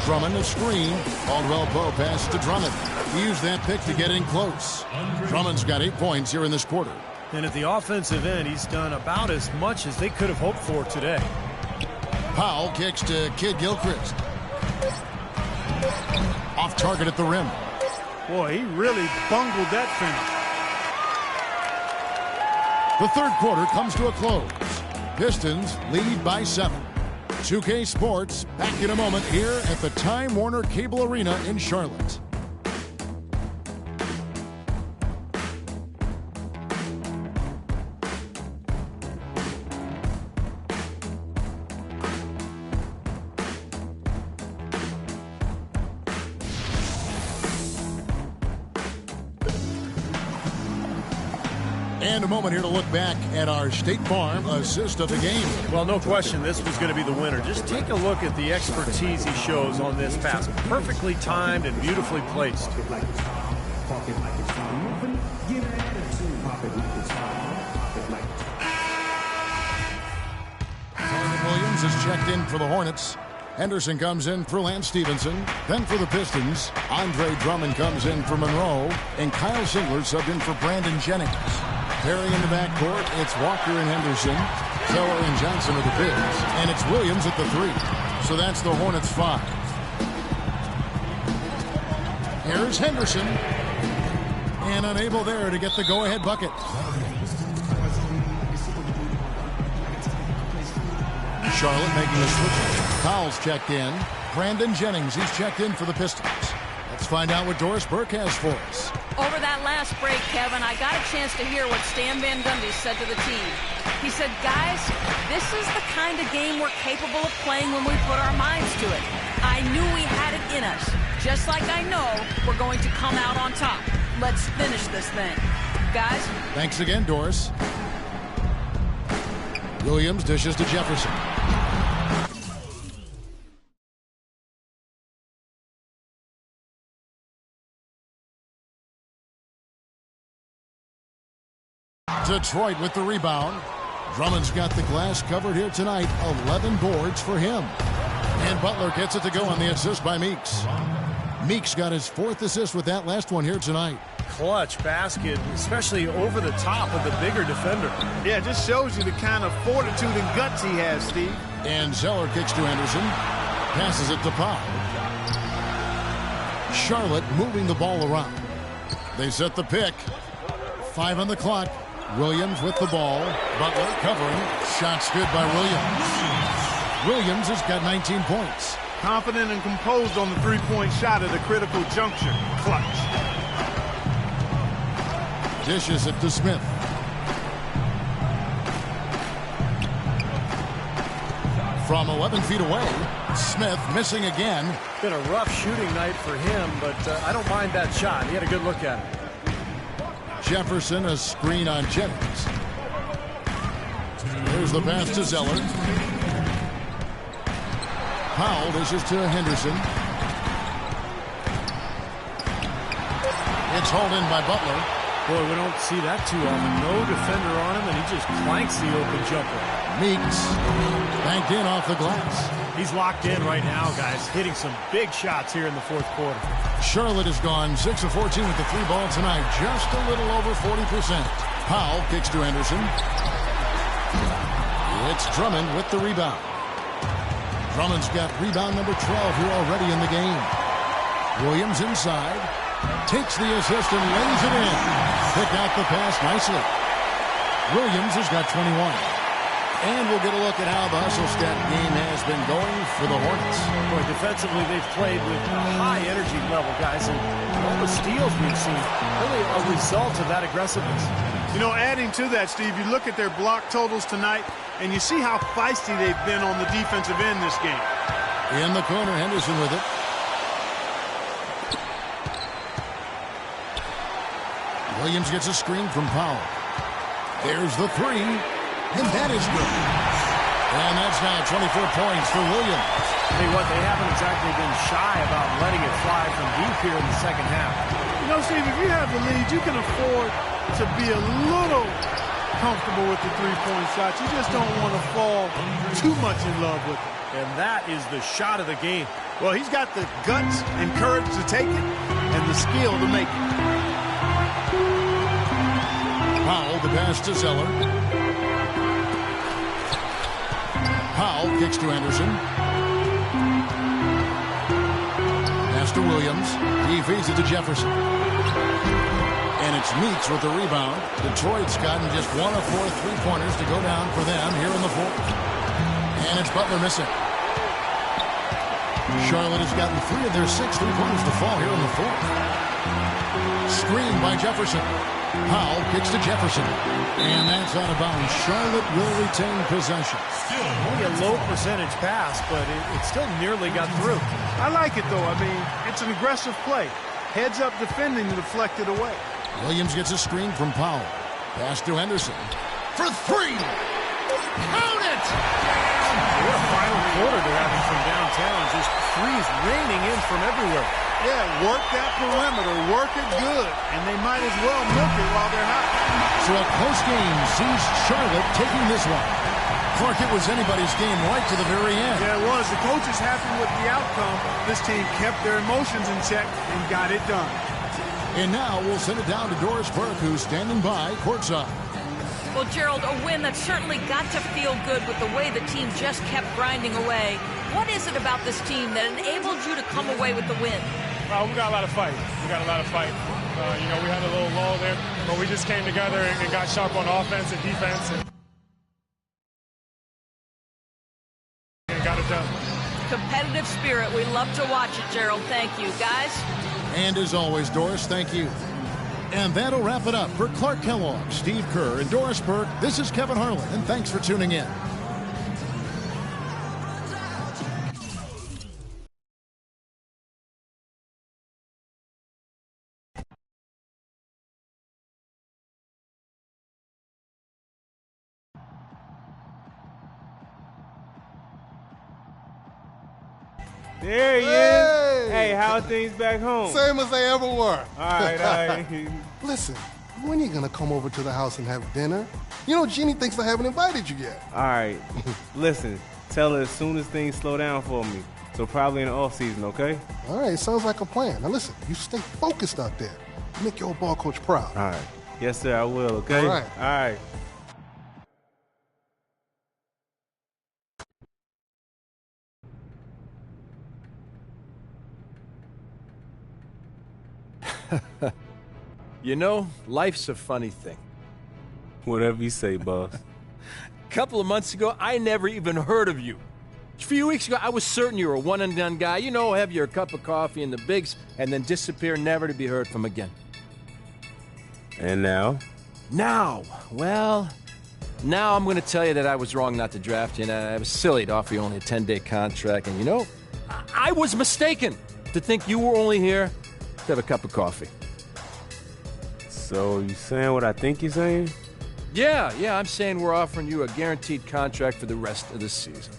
Drummond a screen. Caldwell Pope passes to Drummond. He used that pick to get in close. Drummond's got 8 points here in this quarter. And at the offensive end, he's done about as much as they could have hoped for today. Powell kicks to Kidd-Gilchrist. Off target at the rim. Boy, he really bungled that finish. The third quarter comes to a close. Pistons lead by 7. 2K Sports back in a moment here at the Time Warner Cable Arena in Charlotte. And a moment here to look back at our State Farm assist of the game. Well, no question, this was going to be the winner. Just take a look at the expertise he shows on this pass. Perfectly timed and beautifully placed. Williams is checked in for the Hornets. Henderson comes in for Lance Stevenson. Then for the Pistons, Andre Drummond comes in for Monroe. And Kyle Singler subbed in for Brandon Jennings. Perry in the backcourt, it's Walker and Henderson. Zeller and Johnson are the bigs. And it's Williams at the 3. So that's the Hornets 5. Here's Henderson. And unable there to get the go-ahead bucket. Charlotte making a switch. Powell's checked in. Brandon Jennings, he's checked in for the Pistons. Let's find out what Doris Burke has for us. Over that last break, Kevin, I got a chance to hear what Stan Van Gundy said to the team. He said, guys, this is the kind of game we're capable of playing when we put our minds to it. I knew we had it in us, just like I know we're going to come out on top. Let's finish this thing. Guys? Thanks again, Doris. Williams dishes to Jefferson. Detroit with the rebound. Drummond's got the glass covered here tonight. 11 boards for him. And Butler gets it to go on the assist by Meeks. Meeks got his 4th assist with that last one here tonight. Clutch basket, especially over the top of the bigger defender. Yeah, it just shows you the kind of fortitude and guts he has, Steve. And Zeller kicks to Henderson. Passes it to Powell. Charlotte moving the ball around. They set the pick. 5 on the clock. Williams with the ball. Butler covering. Shots good by Williams. Williams has got 19 points. Confident and composed on the three-point shot at a critical juncture. Clutch. Dishes it to Smith. From 11 feet away, Smith missing again. Been a rough shooting night for him, but I don't mind that shot. He had a good look at it. Jefferson, a screen on Jennings. Here's the pass to Zeller. Powell dishes to Henderson. It's hauled in by Butler. Boy, we don't see that too often. No defender on him, and he just clanks the open jumper. Meeks banked in off the glass. He's locked in right now, guys. Hitting some big shots here in the 4th quarter. Charlotte has gone 6 of 14 with the 3-ball tonight. Just a little over 40%. Powell kicks to Henderson. It's Drummond with the rebound. Drummond's got rebound number 12 here already in the game. Williams inside. Takes the assist and lays it in. Pick out the pass nicely. Williams has got 21. And we'll get a look at how the hustle stat game has been going for the Hornets. Boy, defensively, they've played with a high energy level, guys, and all the steals we've seen, really a result of that aggressiveness. You know, adding to that, Steve, you look at their block totals tonight, and you see how feisty they've been on the defensive end this game. In the corner, Henderson with it. Williams gets a screen from Powell. There's the three, and that is good. And that's now 24 points for Williams. Tell you what, they haven't exactly been shy about letting it fly from deep here in the second half. You know, Steve, if you have the lead, you can afford to be a little comfortable with the three-point shot. You just don't want to fall too much in love with it. And that is the shot of the game. Well, he's got the guts and courage to take it and the skill to make it. Powell, the pass to Zeller. Powell kicks to Anderson. Pass to Williams. He feeds it to Jefferson. And it's Meeks with the rebound. Detroit's gotten just 1 of 4 three-pointers to go down for them here in the fourth. And it's Butler missing. Charlotte has gotten 3 of their 6 three-pointers to fall here in the fourth. Screen by Jefferson. Powell kicks to Jefferson. And that's out of bounds. Charlotte will retain possession. Only a low percentage pass, but it still nearly got through. I like it, though. I mean, it's an aggressive play. Heads up defending to deflect it away. Williams gets a screen from Powell. Pass to Henderson. For 3! Count it! What a final quarter they're having from downtown. Just threes raining in from everywhere. Yeah, work that perimeter, work it good, and they might as well milk it while they're hot. So a close game sees Charlotte taking this one. Clark, it was anybody's game right to the very end. Yeah, it was. The coach is happy with the outcome. This team kept their emotions in check and got it done. And now we'll send it down to Doris Burke, who's standing by courtside. Well, Gerald, a win that certainly got to feel good with the way the team just kept grinding away. What is it about this team that enabled you to come away with the win? We got a lot of fight. We got a lot of fight. We had a little lull there, but we just came together and got sharp on offense and defense and got it done. Competitive spirit. We love to watch it, Gerald. Thank you, guys. And as always, Doris, thank you. And that'll wrap it up for Clark Kellogg, Steve Kerr, and Doris Burke. This is Kevin Harlan, and thanks for tuning in. There he is. Hey, how are things back home? Same as they ever were. All right. Listen, when are you going to come over to the house and have dinner? You know, Jeannie thinks I haven't invited you yet. All right. Listen, tell her as soon as things slow down for me. So probably in the off season, okay? All right, sounds like a plan. Now listen, you stay focused out there. Make your old ball coach proud. All right. Yes, sir, I will, okay? All right. All right. You know, life's a funny thing. Whatever you say, boss. A couple of months ago, I never even heard of you. A few weeks ago, I was certain you were a one-and-done guy. You know, have your cup of coffee in the bigs, and then disappear, never to be heard from again. And now? Now I'm going to tell you that I was wrong not to draft you, and I was silly to offer you only a 10-day contract. And you know, I was mistaken to think you were only here to have a cup of coffee. So you saying what I think you're saying? Yeah, I'm saying we're offering you a guaranteed contract for the rest of the season.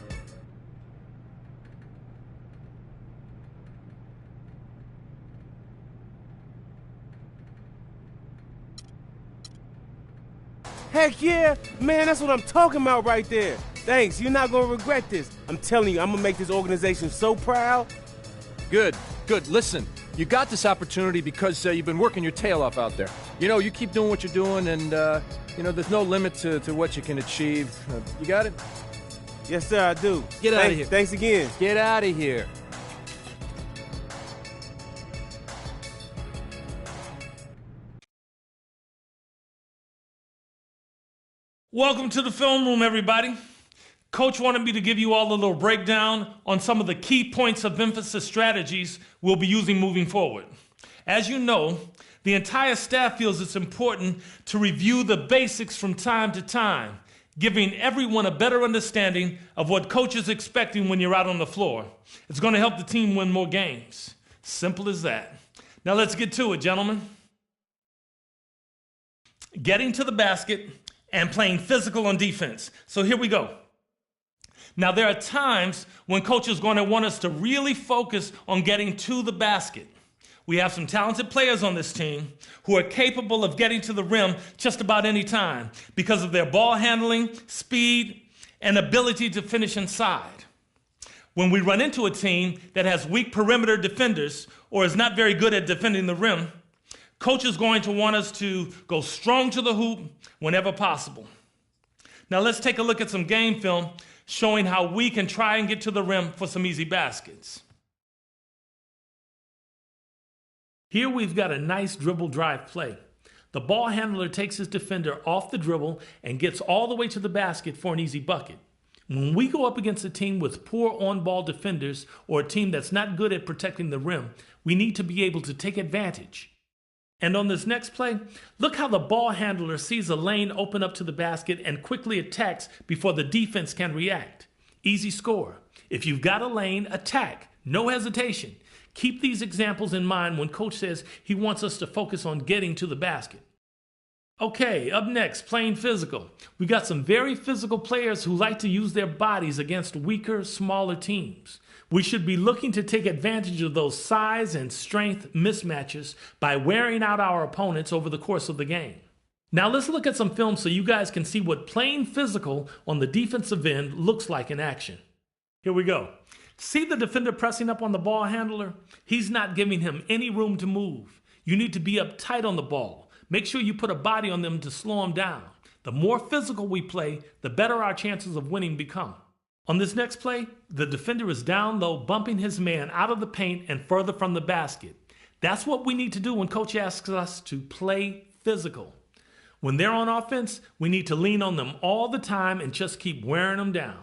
Heck yeah! Man, that's what I'm talking about right there. Thanks, you're not gonna regret this. I'm telling you, I'm gonna make this organization so proud. Good. Listen, you got this opportunity because you've been working your tail off out there. You know, you keep doing what you're doing, and, there's no limit to what you can achieve. You got it? Yes, sir, I do. Get out of here. Thanks again. Get out of here. Welcome to the film room, everybody. Coach wanted me to give you all a little breakdown on some of the key points of emphasis strategies we'll be using moving forward. As you know, the entire staff feels it's important to review the basics from time to time, giving everyone a better understanding of what coach is expecting when you're out on the floor. It's going to help the team win more games. Simple as that. Now let's get to it, gentlemen. Getting to the basket and playing physical on defense. So here we go. Now, there are times when coach is going to want us to really focus on getting to the basket. We have some talented players on this team who are capable of getting to the rim just about any time because of their ball handling, speed, and ability to finish inside. When we run into a team that has weak perimeter defenders or is not very good at defending the rim, coach is going to want us to go strong to the hoop whenever possible. Now, let's take a look at some game film showing how we can try and get to the rim for some easy baskets. Here we've got a nice dribble drive play. The ball handler takes his defender off the dribble and gets all the way to the basket for an easy bucket. When we go up against a team with poor on-ball defenders or a team that's not good at protecting the rim, we need to be able to take advantage. And on this next play, look how the ball handler sees a lane open up to the basket and quickly attacks before the defense can react. Easy score. If you've got a lane, attack. No hesitation. Keep these examples in mind when coach says he wants us to focus on getting to the basket. Okay, up next, playing physical. We got some very physical players who like to use their bodies against weaker, smaller teams. We should be looking to take advantage of those size and strength mismatches by wearing out our opponents over the course of the game. Now let's look at some film so you guys can see what playing physical on the defensive end looks like in action. Here we go. See the defender pressing up on the ball handler? He's not giving him any room to move. You need to be up tight on the ball. Make sure you put a body on them to slow them down. The more physical we play, the better our chances of winning become. On this next play, the defender is down low, bumping his man out of the paint and further from the basket. That's what we need to do when coach asks us to play physical. When they're on offense, we need to lean on them all the time and just keep wearing them down.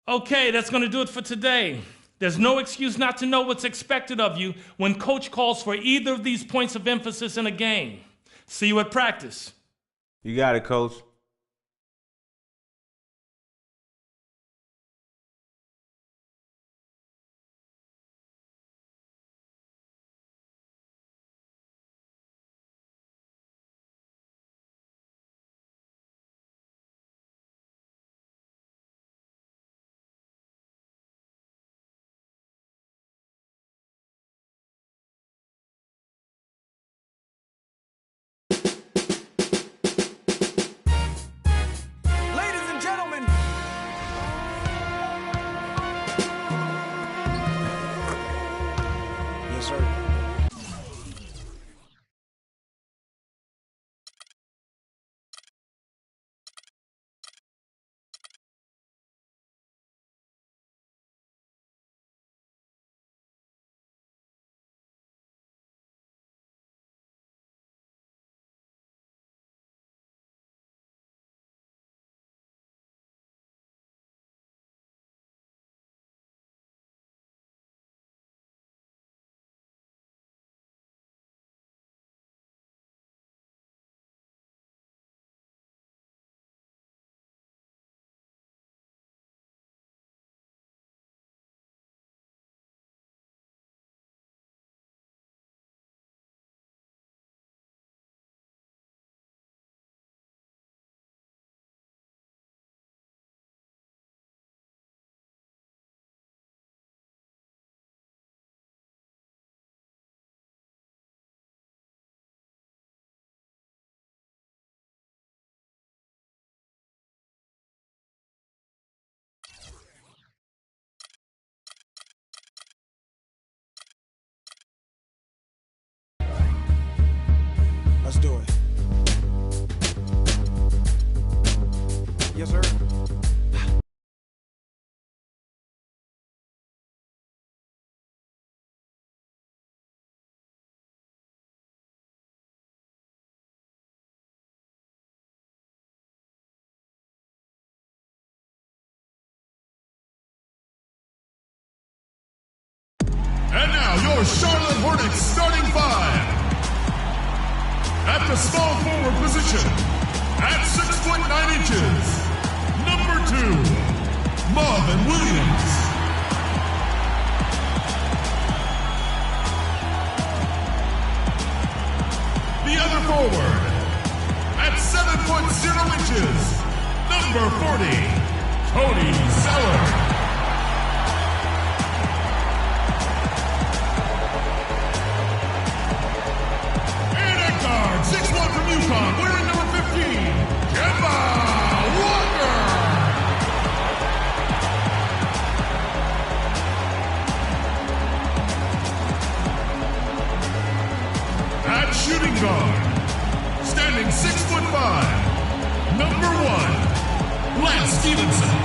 Okay, that's going to do it for today. There's no excuse not to know what's expected of you when coach calls for either of these points of emphasis in a game. See you at practice. You got it, coach. Hornets starting five. At the small forward position, at 6 foot 9 inches, number 2, Marvin Williams. The other forward, at 7 foot 0 inches, number 40, Tony Zeller. And at guard, 6'1" from UConn, wearing number 15, Kemba Walker. At shooting guard, standing 6'5", number 1, Lance Stevenson.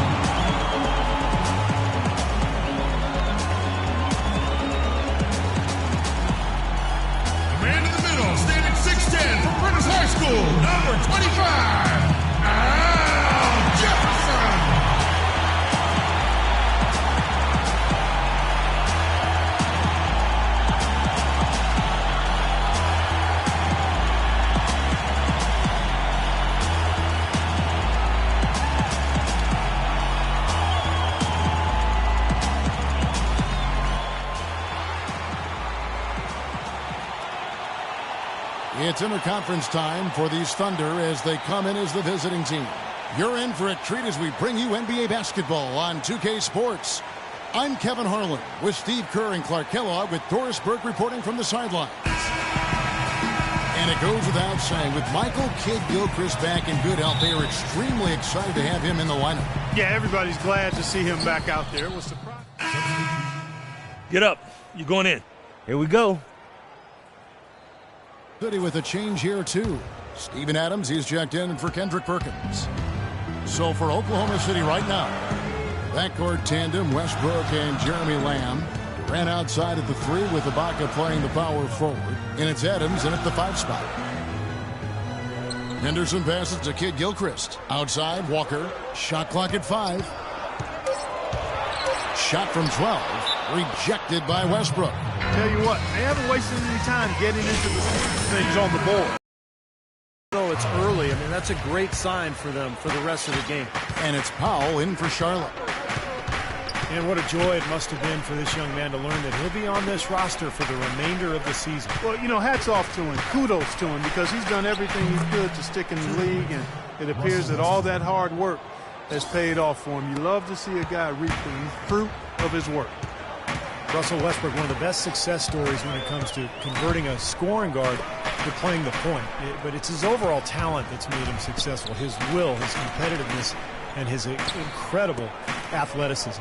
The man in the middle, standing 6'10", from Prentice High School, number 25, Al Jefferson. It's interconference time for these Thunder as they come in as the visiting team. You're in for a treat as we bring you NBA basketball on 2K Sports. I'm Kevin Harlan with Steve Kerr and Clark Kellogg with Doris Burke reporting from the sidelines. And it goes without saying, with Michael Kidd-Gilchrist back in good health, they are extremely excited to have him in the lineup. Yeah, everybody's glad to see him back out there. It was surprising. Get up. You're going in. Here we go. City with a change here, too. Steven Adams, he's checked in for Kendrick Perkins. So for Oklahoma City right now, backcourt tandem, Westbrook and Jeremy Lamb. Durant outside at the 3 with Ibaka playing the power forward. And it's Adams in at the 5 spot. Henderson passes to Kidd-Gilchrist. Outside, Walker. Shot clock at 5. Shot from 12. Rejected by Westbrook. Tell you what, they haven't wasted any time getting into the things on the board. No, it's early. I mean, that's a great sign for them for the rest of the game. And it's Powell in for Charlotte. And what a joy it must have been for this young man to learn that he'll be on this roster for the remainder of the season. Well, you know, hats off to him. Kudos to him because he's done everything he could to stick in the league, and it appears that all that hard work has paid off for him. You love to see a guy reap the fruit of his work. Russell Westbrook, one of the best success stories when it comes to converting a scoring guard to playing the point. But it's his overall talent that's made him successful. His will, his competitiveness, and his incredible athleticism.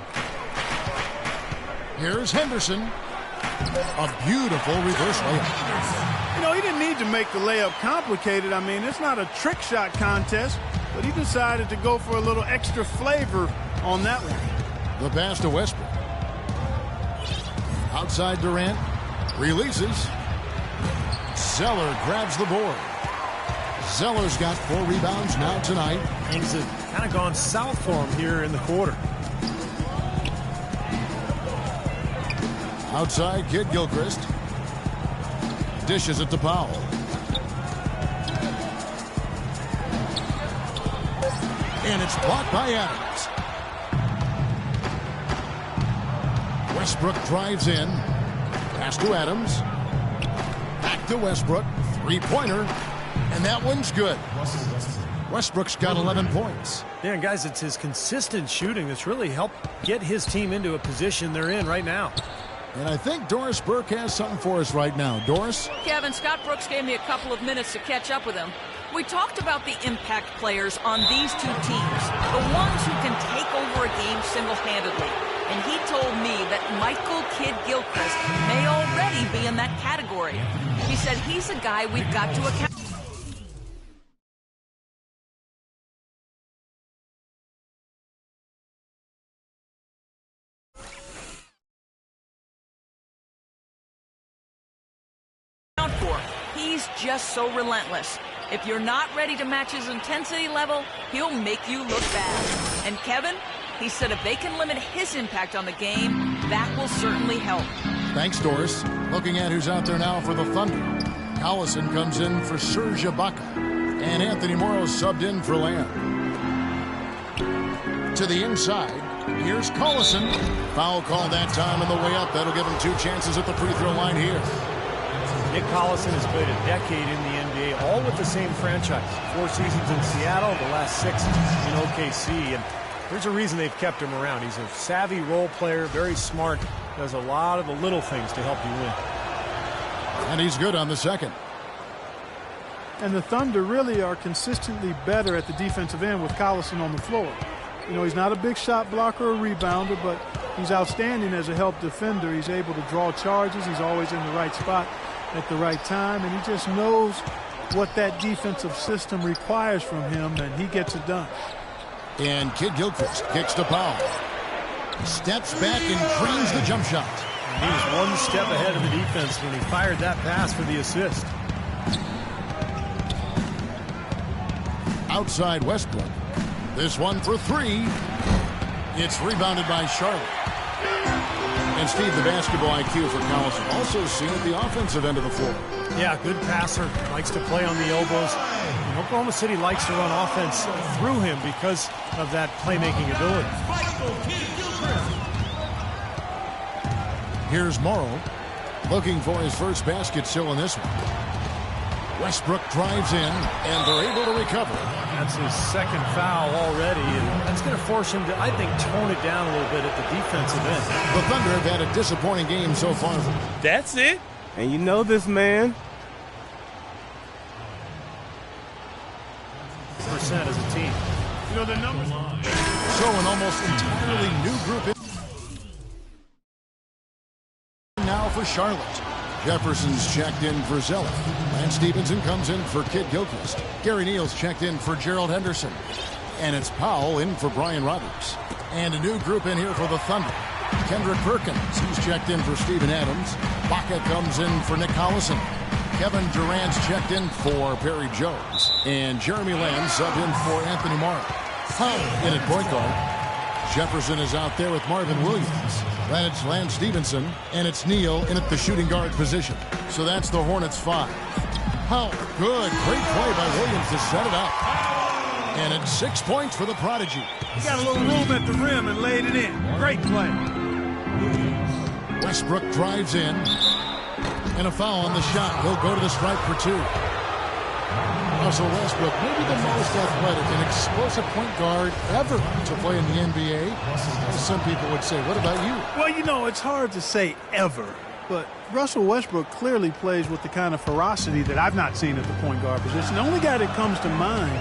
Here's Henderson. A beautiful reverse layup. You know, he didn't need to make the layup complicated. I mean, it's not a trick shot contest, but he decided to go for a little extra flavor on that one. The pass to Westbrook. Outside Durant. Releases. Zeller grabs the board. Zeller's got 4 rebounds now tonight. Things have kind of gone south for him here in the quarter. Outside, Kidd-Gilchrist. Dishes it to Powell. And it's blocked by Adams. Westbrook drives in. Pass to Adams. Back to Westbrook. 3-pointer. And that one's good. Westbrook's got 11 points. Yeah, and guys, it's his consistent shooting that's really helped get his team into a position they're in right now. And I think Doris Burke has something for us right now. Doris? Kevin, Scott Brooks gave me a couple of minutes to catch up with him. We talked about the impact players on these two teams, the ones who can take over a game single-handedly. And he told me that Michael Kidd-Gilchrist may already be in that category. He said he's a guy we've got to account. He's just so relentless. If you're not ready to match his intensity level, he'll make you look bad. And Kevin, he said if they can limit his impact on the game, that will certainly help. Thanks, Doris. Looking at who's out there now for the Thunder. Collison comes in for Serge Ibaka. And Anthony Morrow subbed in for Lamb. To the inside. Here's Collison. Foul call that time on the way up. That'll give him 2 chances at the free throw line here. Nick Collison has played a decade in the NBA, all with the same franchise. 4 seasons in Seattle, the last 6 in OKC. And there's a reason they've kept him around. He's a savvy role player, very smart, does a lot of the little things to help you win. And he's good on the second. And the Thunder really are consistently better at the defensive end with Collison on the floor. You know, he's not a big shot blocker or rebounder, but he's outstanding as a help defender. He's able to draw charges. He's always in the right spot at the right time, and he just knows what that defensive system requires from him, and he gets it done. And Kid Gilchrist kicks to Powell. Steps back and drains the jump shot. He was 1 step ahead of the defense when he fired that pass for the assist. Outside Westbrook. This one for 3. It's rebounded by Charlotte. And Steve, the basketball IQ for Collison also seen at the offensive end of the floor. Yeah, good passer. Likes to play on the elbows. And Oklahoma City likes to run offense through him because of that playmaking ability. Here's Morrow. Looking for his first basket still in this one. Westbrook drives in, and they're able to recover. That's his second foul already, and that's going to force him to, I think, tone it down a little bit at the defensive end. The Thunder have had a disappointing game so far. That's it. And you know this man. Percent as a team. You know the numbers. So an almost entirely new group now for Charlotte. Jefferson's checked in for Zeller. Lance Stevenson comes in for Kid Gilchrist. Gary Neal's checked in for Gerald Henderson. And it's Powell in for Brian Roberts. And a new group in here for the Thunder. Kendrick Perkins, he's checked in for Steven Adams. Baca comes in for Nick Collison. Kevin Durant's checked in for Perry Jones. And Jeremy Lamb subbed in for Anthony Morrow. Powell in at point guard. Jefferson is out there with Marvin Williams. Then it's Lance Stevenson, and it's Neal in at the shooting guard position. So that's the Hornets 5. Powell, good, great play by Williams to set it up. And it's 6 points for the Prodigy. He got a little room at the rim and laid it in. Great play. Westbrook drives in, and a foul on the shot. He'll go to the stripe for 2. Russell Westbrook, maybe the most athletic and explosive point guard ever to play in the NBA. As some people would say. What about you? Well, you know, it's hard to say ever, but Russell Westbrook clearly plays with the kind of ferocity that I've not seen at the point guard position. The only guy that comes to mind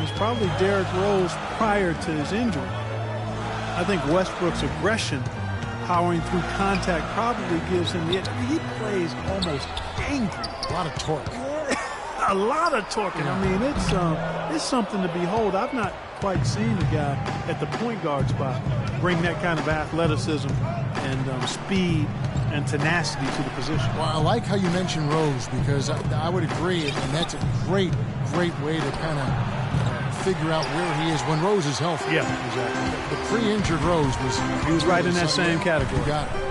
is probably Derrick Rose prior to his injury. I think Westbrook's aggression, powering through contact, probably gives him the edge. I mean, he plays almost angry. A lot of torque. A lot of torque. Yeah. I mean, it's something to behold. I've not quite seen a guy at the point guard spot bring that kind of athleticism and speed and tenacity to the position. Well, I like how you mentioned Rose because I would agree, and that's a great way to kind of figure out where he is when Rose is healthy. Yeah, exactly. The pre-injured Rose was right in that same category. You got it.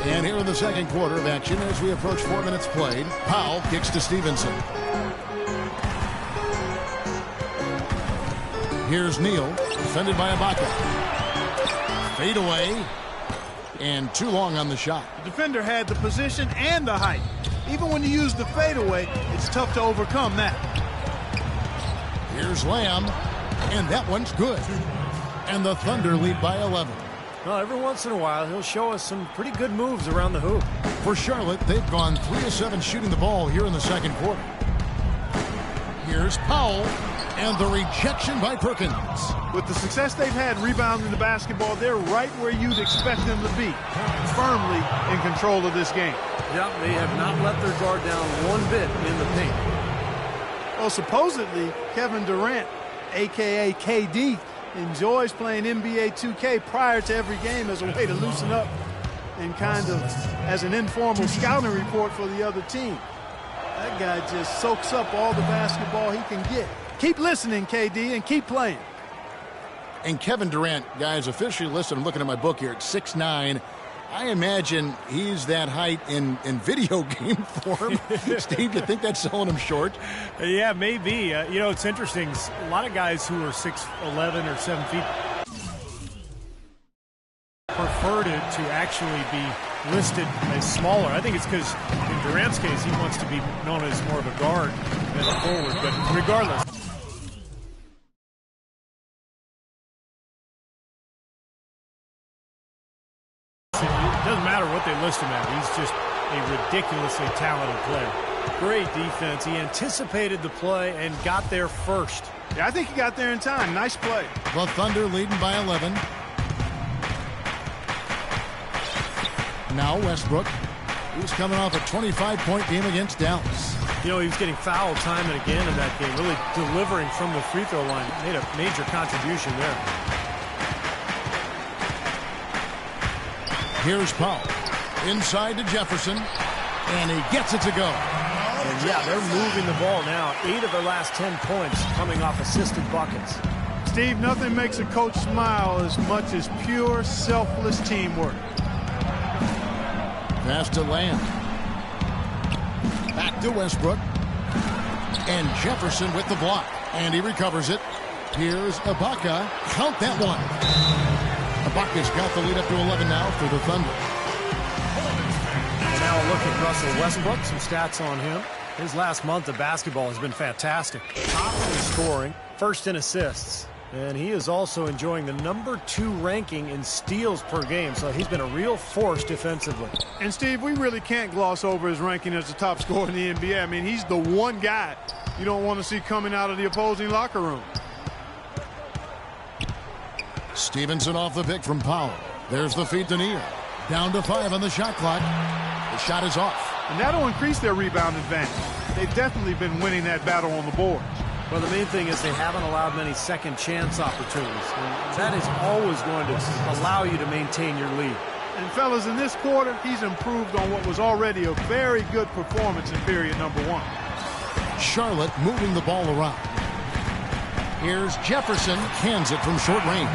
And here in the second quarter of action, as we approach 4 minutes played, Powell kicks to Stevenson. Here's Neal, defended by Ibaka. Fade away, and too long on the shot. The defender had the position and the height. Even when you use the fadeaway, it's tough to overcome that. Here's Lamb, and that one's good. And the Thunder lead by 11. Well, every once in a while, he'll show us some pretty good moves around the hoop. For Charlotte, they've gone 3 of 7 shooting the ball here in the second quarter. Here's Powell, and the rejection by Perkins. With the success they've had rebounding the basketball, they're right where you'd expect them to be, firmly in control of this game. Yeah, they have not let their guard down one bit in the paint. Well, supposedly, Kevin Durant, a.k.a. KD, enjoys playing NBA 2K prior to every game as a way to loosen up and kind of as an informal scouting report for the other team. That guy just soaks up all the basketball he can get. Keep listening, KD, and keep playing. And Kevin Durant, guys, officially listed, I'm looking at my book here, at 6'9". I imagine he's that height in video game form. Steve, you think that's selling him short? Yeah, maybe. You know, it's interesting. A lot of guys who are 6'11" or 7 feet preferred it to actually be listed as smaller. I think it's because in Durant's case, he wants to be known as more of a guard than a forward. But regardless. It doesn't matter what they list him at. He's just a ridiculously talented player. Great defense. He anticipated the play and got there first. Yeah, I think he got there in time. Nice play. The Thunder leading by 11. Now Westbrook. He's coming off a 25-point game against Dallas. You know, he was getting fouled time and again in that game, really delivering from the free throw line. Made a major contribution there. Here's Powell. Inside to Jefferson. And he gets it to go. And yeah, they're moving the ball now. 8 of their last 10 points coming off assisted buckets. Steve, nothing makes a coach smile as much as pure, selfless teamwork. Pass to Lamb. Back to Westbrook. And Jefferson with the block. And he recovers it. Here's Ibaka. Count that one. Ibaka's got the lead up to 11 now for the Thunder. And now a look at Russell Westbrook. Some stats on him. His last month of basketball has been fantastic. Top in scoring, first in assists. And he is also enjoying the #2 ranking in steals per game. So he's been a real force defensively. And Steve, we really can't gloss over his ranking as the top scorer in the NBA. I mean, he's the one guy you don't want to see coming out of the opposing locker room. Stevenson off the pick from Powell. There's the feed to Neal. Down to 5 on the shot clock. The shot is off. And that'll increase their rebound advantage. They've definitely been winning that battle on the board. Well, the main thing is they haven't allowed many second chance opportunities. And that is always going to allow you to maintain your lead. And fellas, in this quarter, he's improved on what was already a very good performance in period number 1. Charlotte moving the ball around. Here's Jefferson. Cans it from short range.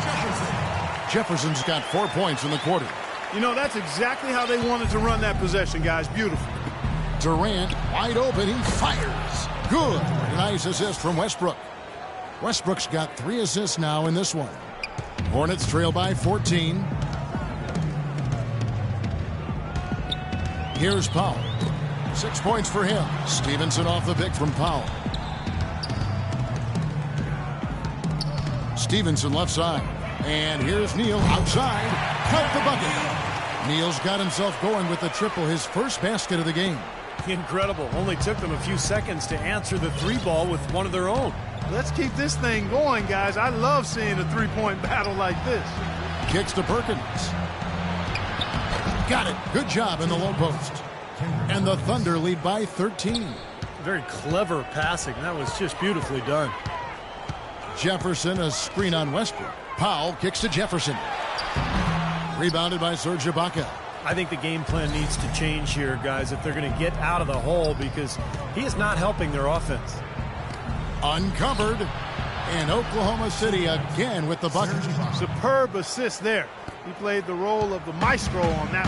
Jefferson's got 4 points in the quarter. You know, that's exactly how they wanted to run that possession, guys. Beautiful. Durant wide open. He fires. Good. Nice assist from Westbrook. Westbrook's got 3 assists now in this one. Hornets trail by 14. Here's Powell. 6 points for him. Stevenson off the pick from Powell. Stevenson left side. And here's Neal outside. Cut the bucket. Neal's got himself going with the triple, his first basket of the game. Incredible. Only took them a few seconds to answer the 3 ball with one of their own. Let's keep this thing going, guys. I love seeing a 3-point battle like this. Kicks to Perkins. Got it. Good job in the low post. And the Thunder lead by 13. Very clever passing. That was just beautifully done. Jefferson, a screen on Westbrook. Powell kicks to Jefferson. Rebounded by Serge Ibaka. I think the game plan needs to change here, guys, if they're going to get out of the hole, because he is not helping their offense. Uncovered. And Oklahoma City again with the bucket. Superb assist there. He played the role of the maestro on that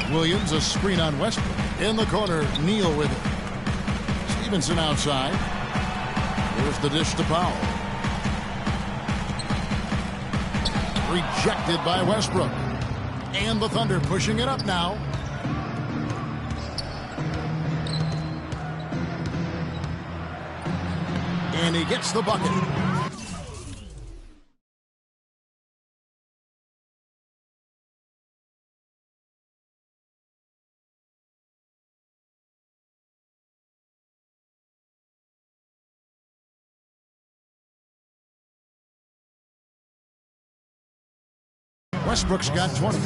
one. Williams, a screen on Westbrook. In the corner, Neal with it. Stevenson outside. Here's the dish to Powell. Rejected by Westbrook. And the Thunder pushing it up now. And he gets the bucket. Westbrook's got 20.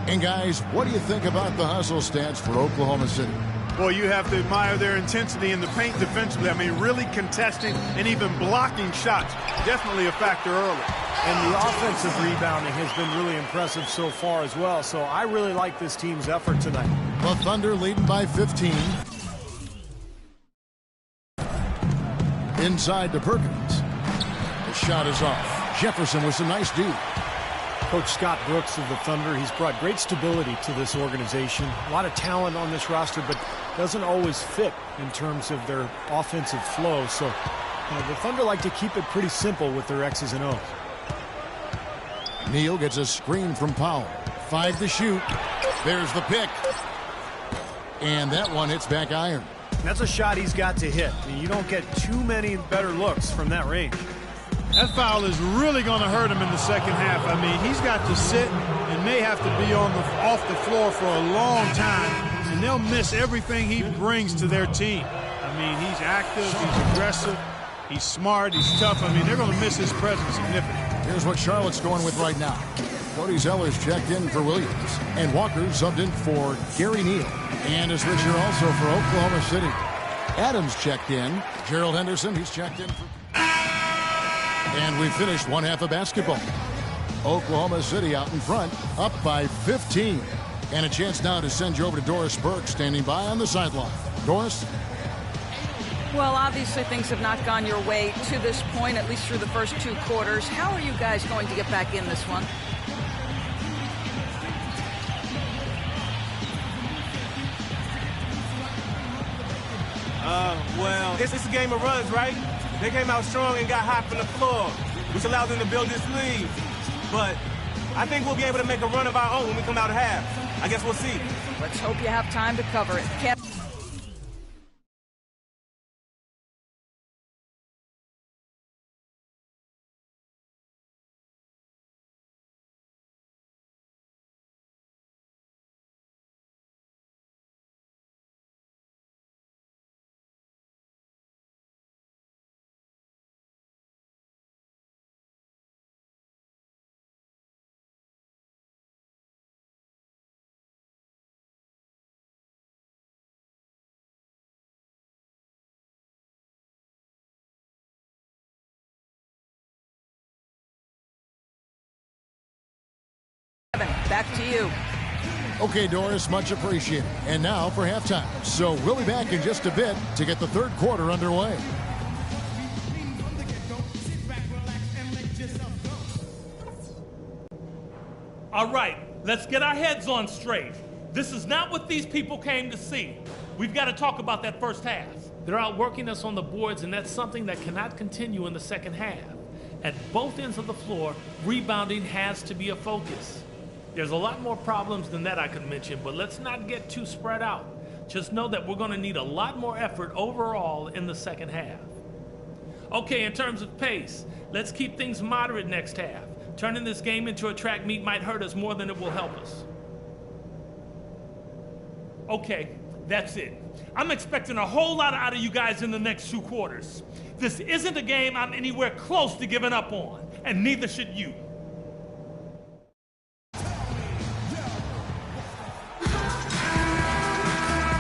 And guys, what do you think about the hustle stats for Oklahoma City? Well, you have to admire their intensity in the paint defensively. I mean, really contesting and even blocking shots. Definitely a factor early. And the offensive rebounding has been really impressive so far as well. So I really like this team's effort tonight. The Thunder leading by 15. Inside to Perkins. The shot is off. Jefferson with some nice D. Coach Scott Brooks of the Thunder, he's brought great stability to this organization. A lot of talent on this roster, but doesn't always fit in terms of their offensive flow. So the Thunder like to keep it pretty simple with their X's and O's. Neal gets a screen from Powell. 5 to shoot. There's the pick. And that one hits back iron. That's a shot he's got to hit. I mean, you don't get too many better looks from that range. That foul is really going to hurt him in the second half. I mean, he's got to sit and may have to be off the floor for a long time, and they'll miss everything he brings to their team. I mean, he's active, he's aggressive, he's smart, he's tough. I mean, they're going to miss his presence significantly. Here's what Charlotte's going with right now. Cody Zeller's checked in for Williams, and Walker subbed in for Gary Neal. And a switcher also for Oklahoma City. Adams checked in. Gerald Henderson, he's checked in for... And we finished one half of basketball. Oklahoma City out in front, up by 15. And a chance now to send you over to Doris Burke, standing by on the sideline. Doris? Well, obviously things have not gone your way to this point, at least through the first 2 quarters. How are you guys going to get back in this one? Well, it's a game of runs, right? They came out strong and got hot from the floor, which allowed them to build this lead. But I think we'll be able to make a run of our own when we come out of half. I guess we'll see. Let's hope you have time to cover it. Back to you. Okay, Doris, much appreciated. And now for halftime. So we'll be back in just a bit to get the third quarter underway. All right, let's get our heads on straight. This is not what these people came to see. We've got to talk about that first half. They're outworking us on the boards, and that's something that cannot continue in the second half. At both ends of the floor, rebounding has to be a focus. There's a lot more problems than that I could mention, but let's not get too spread out. Just know that we're going to need a lot more effort overall in the second half. Okay, in terms of pace, let's keep things moderate next half. Turning this game into a track meet might hurt us more than it will help us. Okay, that's it. I'm expecting a whole lot out of you guys in the next 2 quarters. This isn't a game I'm anywhere close to giving up on, and neither should you.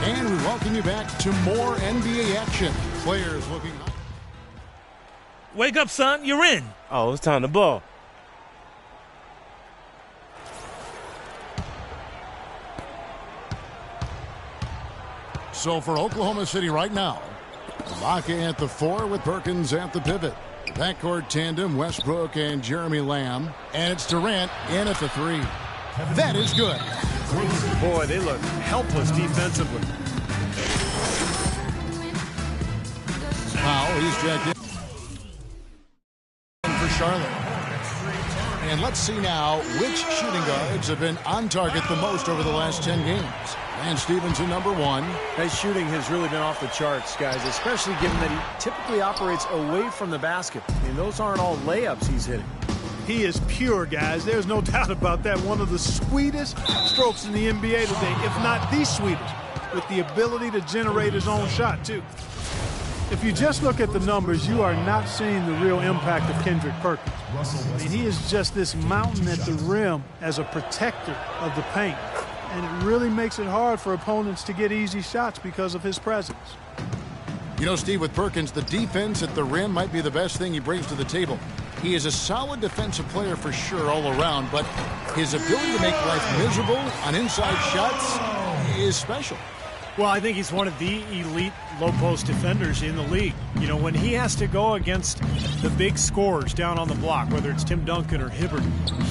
And we welcome you back to more NBA action. Players looking hot. Wake up, son. You're in. Oh, it's time to ball. So for Oklahoma City right now, Ibaka at the 4 with Perkins at the pivot. Backcourt tandem, Westbrook and Jeremy Lamb. And it's Durant in at the 3. That is good. Boy, they look helpless defensively. Powell, he's jacked in for Charlotte. And let's see now which shooting guards have been on target the most over the last 10 games. And Stevenson, number 1. His shooting has really been off the charts, guys, especially given that he typically operates away from the basket. I mean, those aren't all layups he's hitting. He is pure, guys. There's no doubt about that. One of the sweetest strokes in the NBA today, if not the sweetest, with the ability to generate his own shot, too. If you just look at the numbers, you are not seeing the real impact of Kendrick Perkins. I mean, he is just this mountain at the rim as a protector of the paint. And it really makes it hard for opponents to get easy shots because of his presence. You know, Steve, with Perkins, the defense at the rim might be the best thing he brings to the table. He is a solid defensive player for sure all around, but his ability to make life miserable on inside shots is special. Well, I think he's one of the elite low-post defenders in the league. You know, when he has to go against the big scorers down on the block, whether it's Tim Duncan or Hibbert,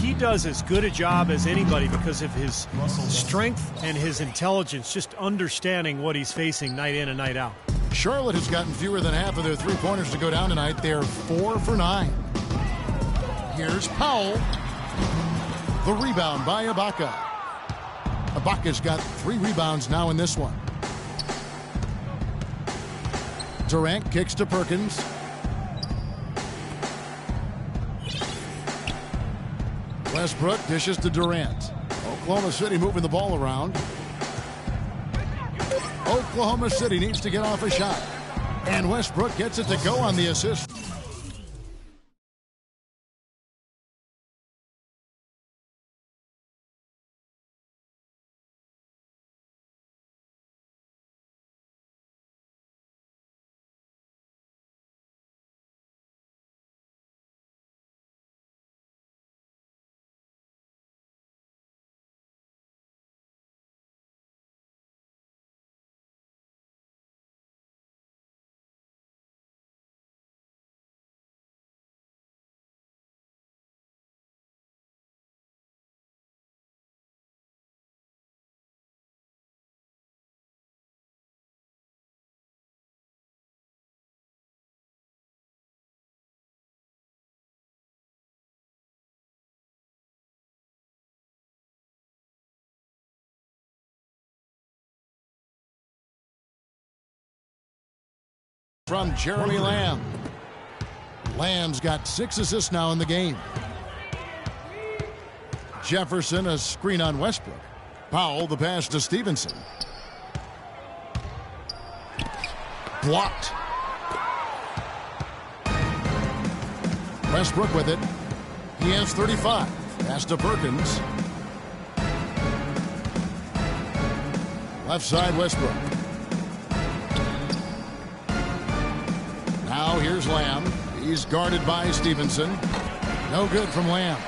he does as good a job as anybody because of his strength and his intelligence, just understanding what he's facing night in and night out. Charlotte has gotten fewer than half of their three-pointers to go down tonight. They're 4 for 9. Here's Powell. The rebound by Ibaka. Ibaka's got 3 rebounds now in this one. Durant kicks to Perkins. Westbrook dishes to Durant. Oklahoma City moving the ball around. Oklahoma City needs to get off a shot. And Westbrook gets it to go on the assist. From Jeremy Lamb. Lamb's got 6 assists now in the game. Jefferson, a screen on Westbrook. Powell, the pass to Stevenson. Blocked. Westbrook with it. He has 35. Pass to Perkins. Left side, Westbrook. Now here's Lamb. He's guarded by Stevenson. No good from Lamb.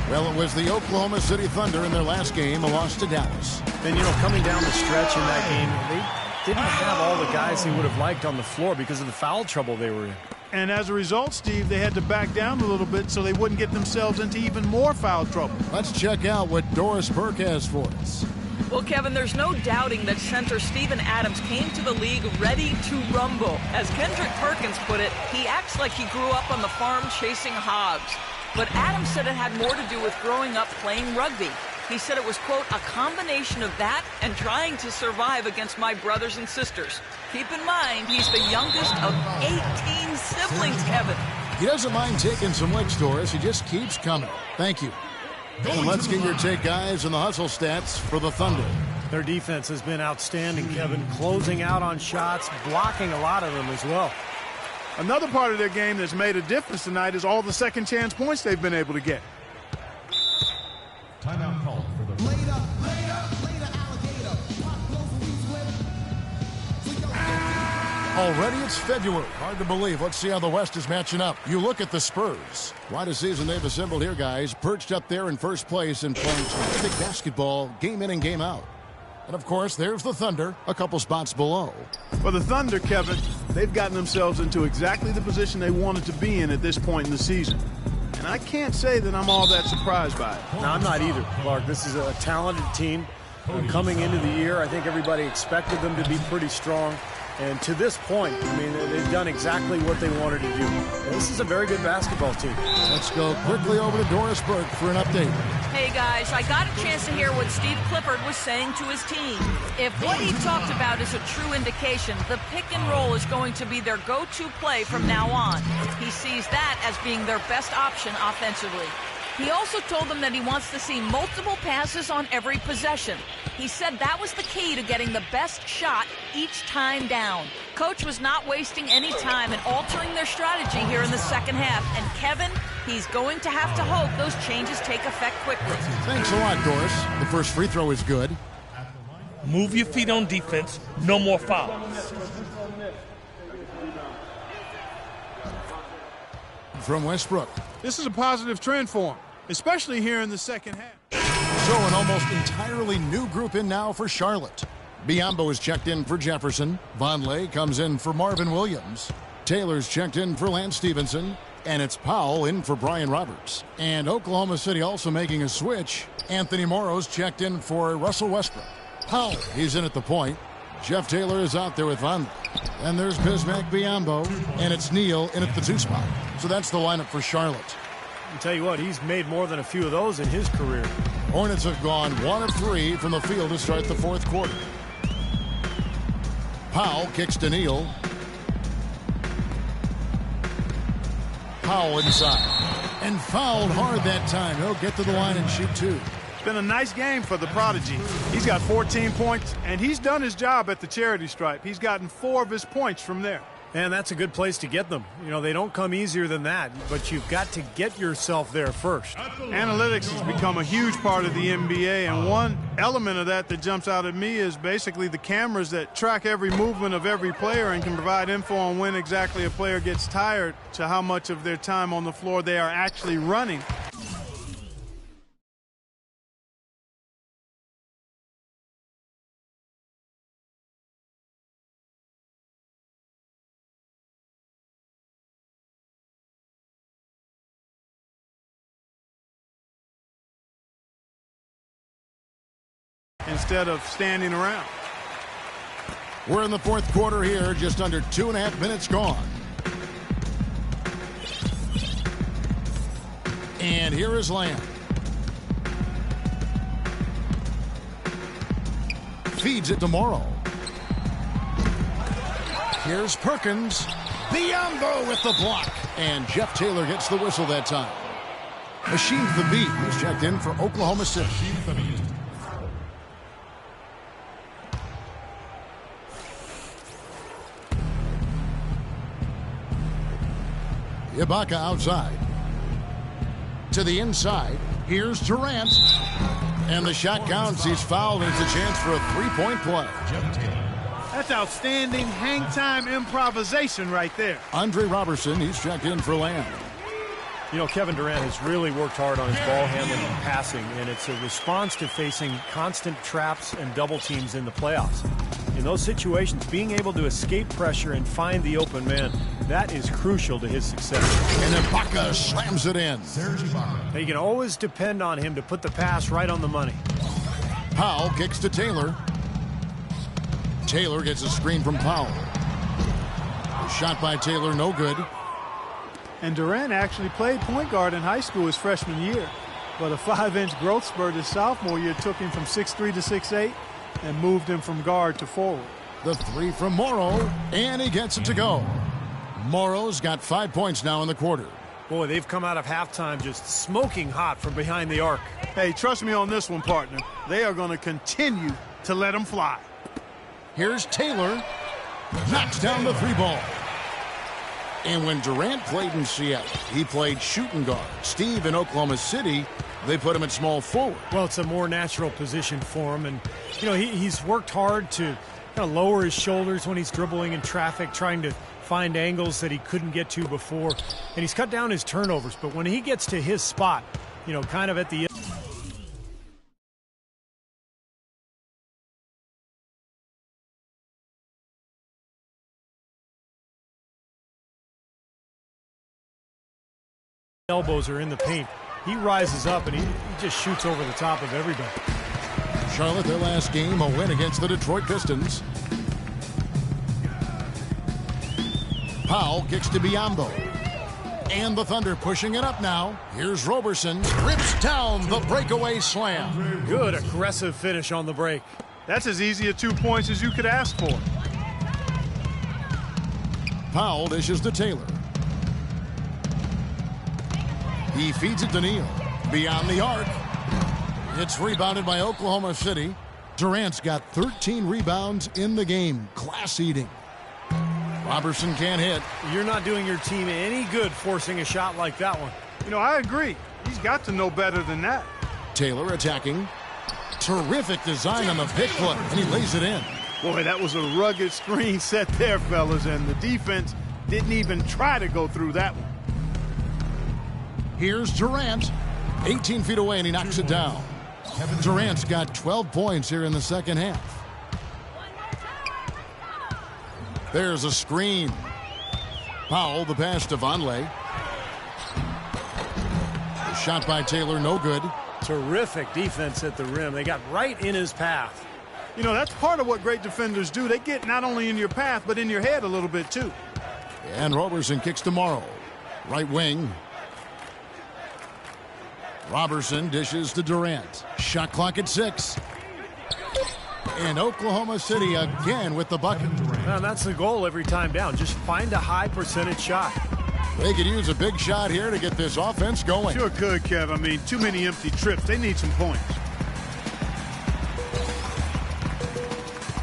Well, it was the Oklahoma City Thunder in their last game, a loss to Dallas. And, you know, coming down the stretch in that game, they didn't have all the guys they would have liked on the floor because of the foul trouble they were in. And as a result, Steve, they had to back down a little bit so they wouldn't get themselves into even more foul trouble. Let's check out what Doris Burke has for us. Well, Kevin, there's no doubting that center Steven Adams came to the league ready to rumble. As Kendrick Perkins put it, he acts like he grew up on the farm chasing hogs. But Adams said it had more to do with growing up playing rugby. He said it was, quote, a combination of that and trying to survive against my brothers and sisters. Keep in mind, he's the youngest of 18 siblings, Kevin. He doesn't mind taking some licks, Doris. He just keeps coming. Thank you. And let's get your take, guys, on the hustle stats for the Thunder. Their defense has been outstanding, Kevin. Closing out on shots, blocking a lot of them as well. Another part of their game that's made a difference tonight is all the second chance points they've been able to get. Timeout call for the Already it's February. Hard to believe. Let's see how the West is matching up. You look at the Spurs. Quite a season they've assembled here, guys. Perched up there in first place and playing terrific basketball game in and game out. And, of course, there's the Thunder, a couple spots below. For the Thunder, Kevin, they've gotten themselves into exactly the position they wanted to be in at this point in the season. And I can't say that I'm all that surprised by it. No, I'm not either, Clark. This is a talented team. Coming into the year, I think everybody expected them to be pretty strong. And to this point, I mean, they've done exactly what they wanted to do. This is a very good basketball team. Let's go quickly over to Doris Burke for an update. Hey, guys, I got a chance to hear what Steve Clifford was saying to his team. If what he talked about is a true indication, the pick and roll is going to be their go-to play from now on. He sees that as being their best option offensively. He also told them that he wants to see multiple passes on every possession. He said that was the key to getting the best shot each time down. Coach was not wasting any time in altering their strategy here in the second half. And Kevin, he's going to have to hope those changes take effect quickly. Thanks a lot, Doris. The first free throw is good. Move your feet on defense. No more fouls. From Westbrook. This is a positive trend for him, especially here in the second half. So an almost entirely new group in now for Charlotte. Biombo is checked in for Jefferson. Vonleh comes in for Marvin Williams. Taylor's checked in for Lance Stevenson. And it's Powell in for Brian Roberts. And Oklahoma City also making a switch. Anthony Morrow's checked in for Russell Westbrook. Powell, he's in at the point. Jeff Taylor is out there with Vonleh. And there's Bismack Biyombo. And it's Neal in at the 2 spot. So that's the lineup for Charlotte. I'll tell you what, he's made more than a few of those in his career. Hornets have gone 1 of 3 from the field to start the 4th quarter. Powell kicks to Neal. Powell inside. And fouled hard that time. He'll get to the line and shoot 2. It's been a nice game for the prodigy. He's got 14 points, and he's done his job at the charity stripe. He's gotten 4 of his points from there. And that's a good place to get them. You know, they don't come easier than that, but you've got to get yourself there first. Analytics has become a huge part of the NBA, and one element of that jumps out at me is basically the cameras that track every movement of every player and can provide info on when exactly a player gets tired to how much of their time on the floor they are actually running. Instead of standing around. We're in the 4th quarter here, just under 2.5 minutes gone. And here is Lamb. Feeds it to Morrow. Here's Perkins. Biyombo with the block. And Jeff Taylor gets the whistle that time. Machine the beat. He's checked in for Oklahoma City. Ibaka outside. To the inside. Here's Durant. And the shot counts. He's fouled, and it's a chance for a 3-point play. That's outstanding hang-time improvisation right there. Andre Robertson, he's checked in for Lamb. You know, Kevin Durant has really worked hard on his ball handling and passing, and it's a response to facing constant traps and double teams in the playoffs. In those situations, being able to escape pressure and find the open man, that is crucial to his success. And Ibaka slams it in. Now, you can always depend on him to put the pass right on the money. Powell kicks to Taylor. Taylor gets a screen from Powell. A shot by Taylor, no good. And Durant actually played point guard in high school his freshman year. But a 5-inch growth spurt his sophomore year took him from 6'3" to 6'8" and moved him from guard to forward. The 3 from Morrow, and he gets it to go. Morrow's got 5 points now in the quarter. Boy, they've come out of halftime just smoking hot from behind the arc. Hey, trust me on this one, partner. They are going to continue to let them fly. Here's Taylor. Knocks down the 3 ball. And when Durant played in Seattle, he played shooting guard. Steve in Oklahoma City, they put him at small forward. Well, it's a more natural position for him. And, you know, he's worked hard to kind of lower his shoulders when he's dribbling in traffic, trying to find angles that he couldn't get to before. And he's cut down his turnovers. But when he gets to his spot, you know, kind of at the elbows are in the paint, he rises up and he just shoots over the top of everybody. Charlotte, their last game, a win against the Detroit Pistons. Powell kicks to Biyombo. And the Thunder pushing it up now. Here's Roberson. Rips down the breakaway slam. Good aggressive finish on the break. That's as easy a 2 points as you could ask for. Powell dishes to Taylor. He feeds it to Neal. Beyond the arc. It's rebounded by Oklahoma City. Durant's got 13 rebounds in the game. Class eating. Robertson can't hit. You're not doing your team any good forcing a shot like that one. You know, I agree. He's got to know better than that. Taylor attacking. Terrific design on the pick play, and he lays it in. Boy, that was a rugged screen set there, fellas, and the defense didn't even try to go through that one. Here's Durant. 18 feet away, and he knocks it down. Durant's got 12 points here in the second half. There's a screen. Powell, the pass to Vonleh. The shot by Taylor, no good. Terrific defense at the rim. They got right in his path. You know, that's part of what great defenders do. They get not only in your path, but in your head a little bit, too. And Roberson kicks to Morrow. Right wing. Robertson dishes to Durant. Shot clock at 6. And Oklahoma City again with the bucket. Well, that's the goal every time down. Just find a high percentage shot. They could use a big shot here to get this offense going. Sure could, Kev. I mean, too many empty trips. They need some points.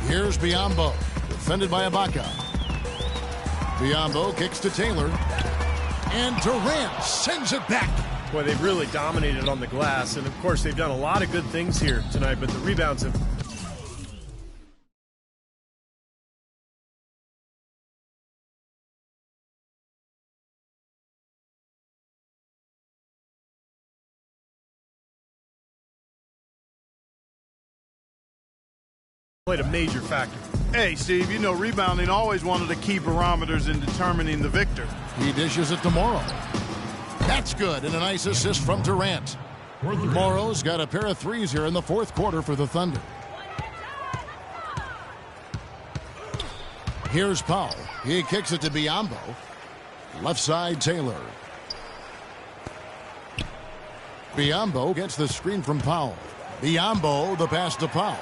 Here's Biyombo, defended by Ibaka. Biyombo kicks to Taylor. And Durant sends it back. Boy, they've really dominated on the glass. And, of course, they've done a lot of good things here tonight, but the rebounds have... played a major factor. Hey, Steve, you know rebounding always one of the key barometers in determining the victor. He dishes it to Morrow. That's good, and a nice assist from Durant. Morrow's got a pair of threes here in the fourth quarter for the Thunder. Here's Powell. He kicks it to Biyombo. Left side, Taylor. Biyombo gets the screen from Powell. Biyombo, the pass to Powell.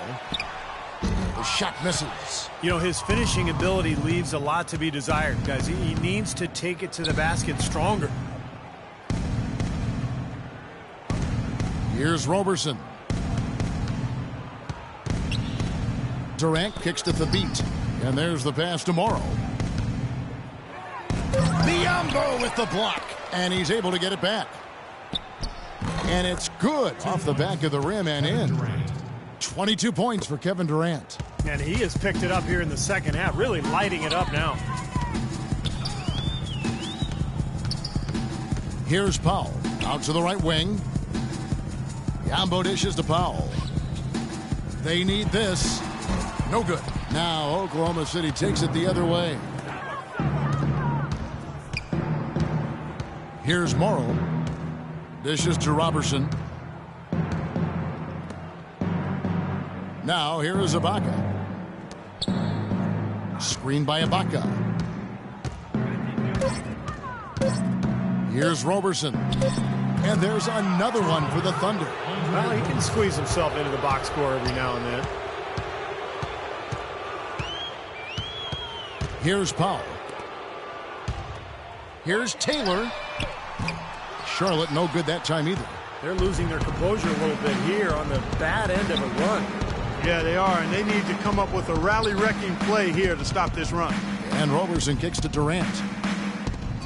The shot misses. You know, his finishing ability leaves a lot to be desired, guys. He needs to take it to the basket stronger. Here's Roberson. Durant kicks to the beat. And there's the pass to Morrow. Biyombo with the block. And he's able to get it back. And it's good off the back of the rim and in. 22 points for Kevin Durant. And he has picked it up here in the second half, really lighting it up now. Here's Powell. Out to the right wing. Biyombo dishes to Powell. They need this. No good. Now Oklahoma City takes it the other way. Here's Morrow. Dishes to Robertson. Now here is Ibaka. Screen by Ibaka. Here's Roberson. And there's another one for the Thunder. Well, he can squeeze himself into the box score every now and then. Here's Powell. Here's Taylor. Charlotte no good that time either. They're losing their composure a little bit here on the bad end of a run. Yeah, they are, and they need to come up with a rally-wrecking play here to stop this run. And Roberson kicks to Durant.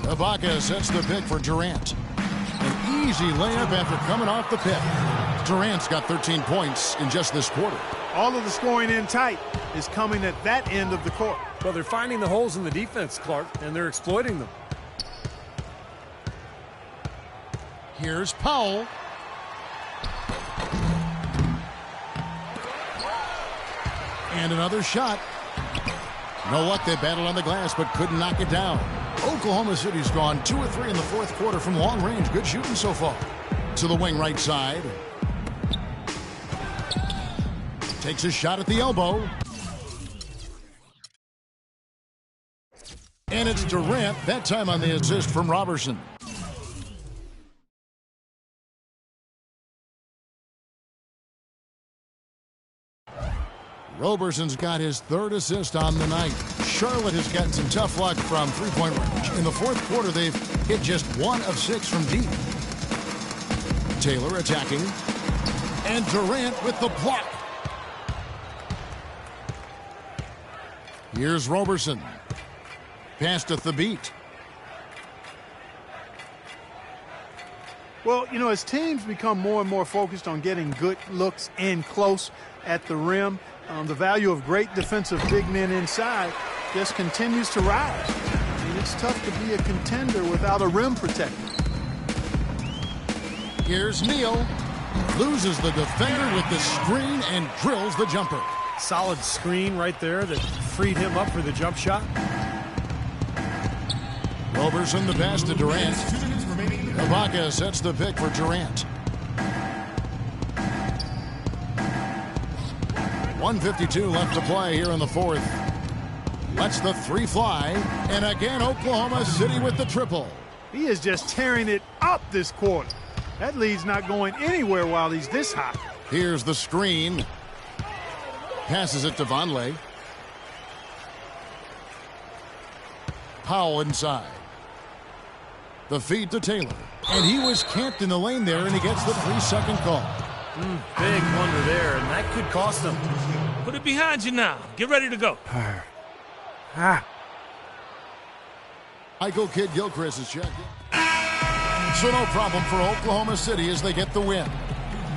Ibaka sets the pick for Durant. An easy layup after coming off the pick. Durant's got 13 points in just this quarter. All of the scoring in tight is coming at that end of the court. Well, they're finding the holes in the defense, Clark, and they're exploiting them. Here's Powell. And another shot. No luck, they battled on the glass but couldn't knock it down. Oklahoma City's gone 2 or 3 in the fourth quarter from long range. Good shooting so far. To the wing right side. Takes a shot at the elbow. And it's Durant, that time on the assist from Robertson. Roberson's got his third assist on the night. Charlotte has gotten some tough luck from three-point range. In the fourth quarter, they've hit just 1 of 6 from deep. Taylor attacking. And Durant with the block. Here's Roberson. Pass to Thabit. Well, you know, as teams become more and more focused on getting good looks in close at the rim, the value of great defensive big men inside just continues to rise. I mean, it's tough to be a contender without a rim protector. Here's Neal. Loses the defender with the screen and drills the jumper. Solid screen right there that freed him up for the jump shot. Roberson the pass to Durant. Ibaka sets the pick for Durant. 1:52 left to play here in the fourth. Lets the three fly. And again, Oklahoma City with the triple. He is just tearing it up this quarter. That lead's not going anywhere while he's this hot. Here's the screen. Passes it to Vonleh. Powell inside. The feed to Taylor. And he was camped in the lane there, and he gets the 3-second call. Big blunder there, and that could cost him. Put it behind you now. Get ready to go. Michael Kidd-Gilchrist is checked in. So no problem for Oklahoma City as they get the win.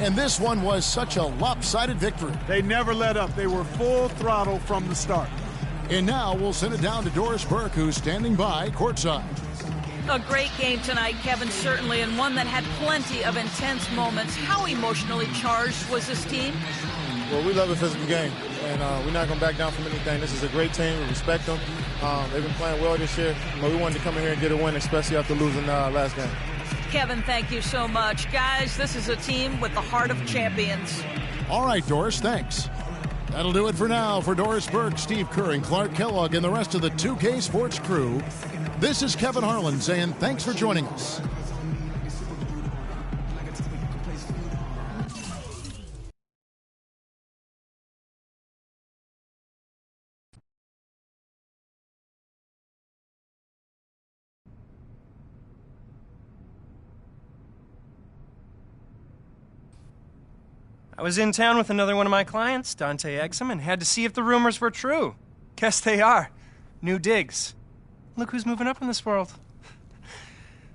And this one was such a lopsided victory. They never let up. They were full throttle from the start. And now we'll send it down to Doris Burke, who's standing by courtside. A great game tonight, Kevin, certainly, and one that had plenty of intense moments. How emotionally charged was this team? Well, we love a physical game, and we're not going to back down from anything. This is a great team. We respect them. They've been playing well this year, but we wanted to come in here and get a win, especially after losing last game. Kevin, thank you so much. Guys, this is a team with the heart of champions. All right, Doris, thanks. That'll do it for now. For Doris Burke, Steve Kerr, and Clark Kellogg, and the rest of the 2K Sports crew, this is Kevin Harlan saying thanks for joining us. I was in town with another one of my clients, Dante Exum, and had to see if the rumors were true. Guess they are. New digs. Look who's moving up in this world.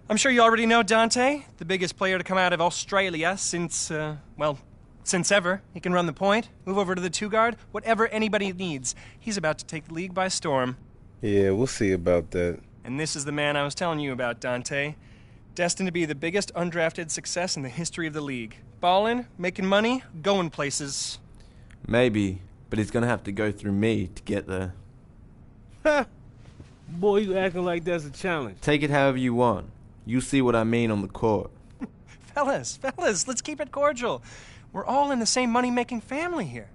I'm sure you already know Dante, the biggest player to come out of Australia since ever. He can run the point, move over to the two-guard, whatever anybody needs. He's about to take the league by storm. Yeah, we'll see about that. And this is the man I was telling you about, Dante. Destined to be the biggest undrafted success in the history of the league. Ballin', making money, going places. Maybe, but he's gonna have to go through me to get there. Ha! Boy, you acting like that's a challenge. Take it however you want. You see what I mean on the court. Fellas, let's keep it cordial. We're all in the same money-making family here.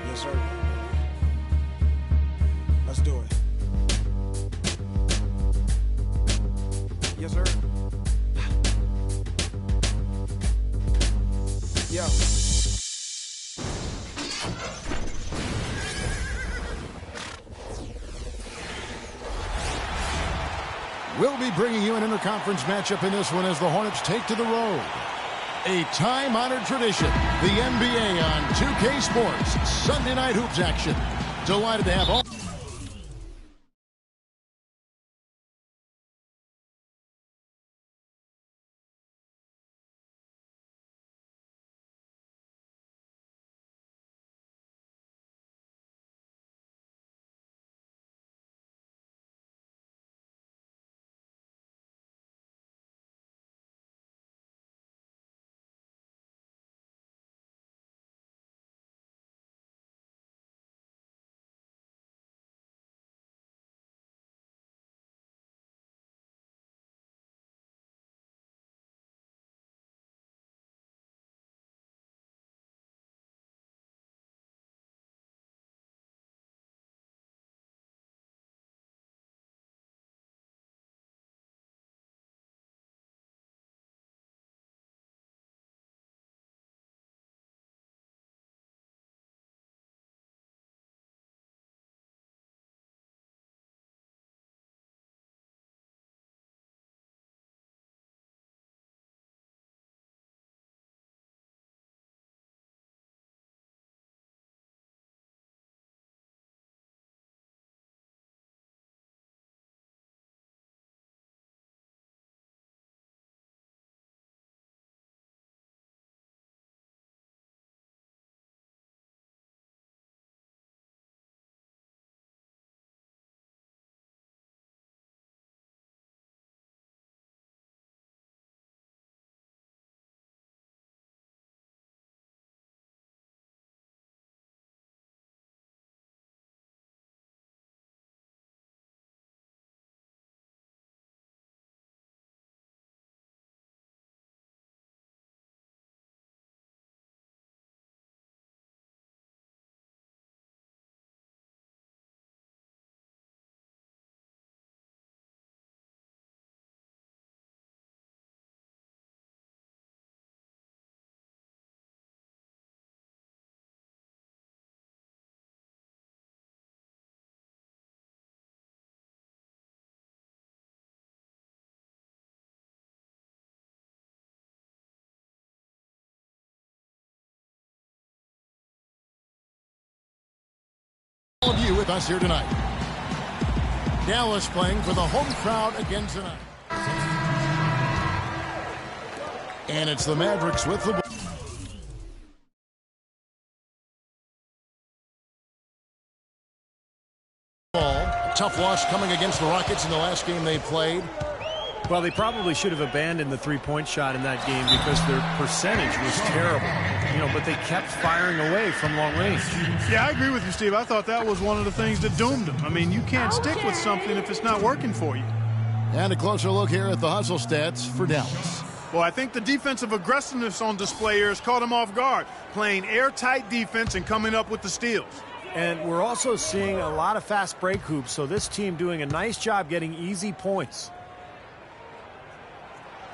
Yes, sir. Let's do it. Yes, sir. Yeah. We'll be bringing you an interconference matchup in this one as the Hornets take to the road. A time-honored tradition, the NBA on 2K Sports Sunday Night Hoops action. Delighted to have all All of you with us here tonight. Dallas playing for the home crowd again tonight. And it's the Mavericks with the ball. A tough loss coming against the Rockets in the last game they played. Well, they probably should have abandoned the three-point shot in that game because their percentage was terrible. But they kept firing away from long range. Yeah, I agree with you, Steve. I thought that was one of the things that doomed them. I mean, you can't stick with something if it's not working for you. And a closer look here at the hustle stats for Dallas. Well, I think the defensive aggressiveness on display here has caught them off guard, playing airtight defense and coming up with the steals. And we're also seeing a lot of fast break hoops, so this team doing a nice job getting easy points.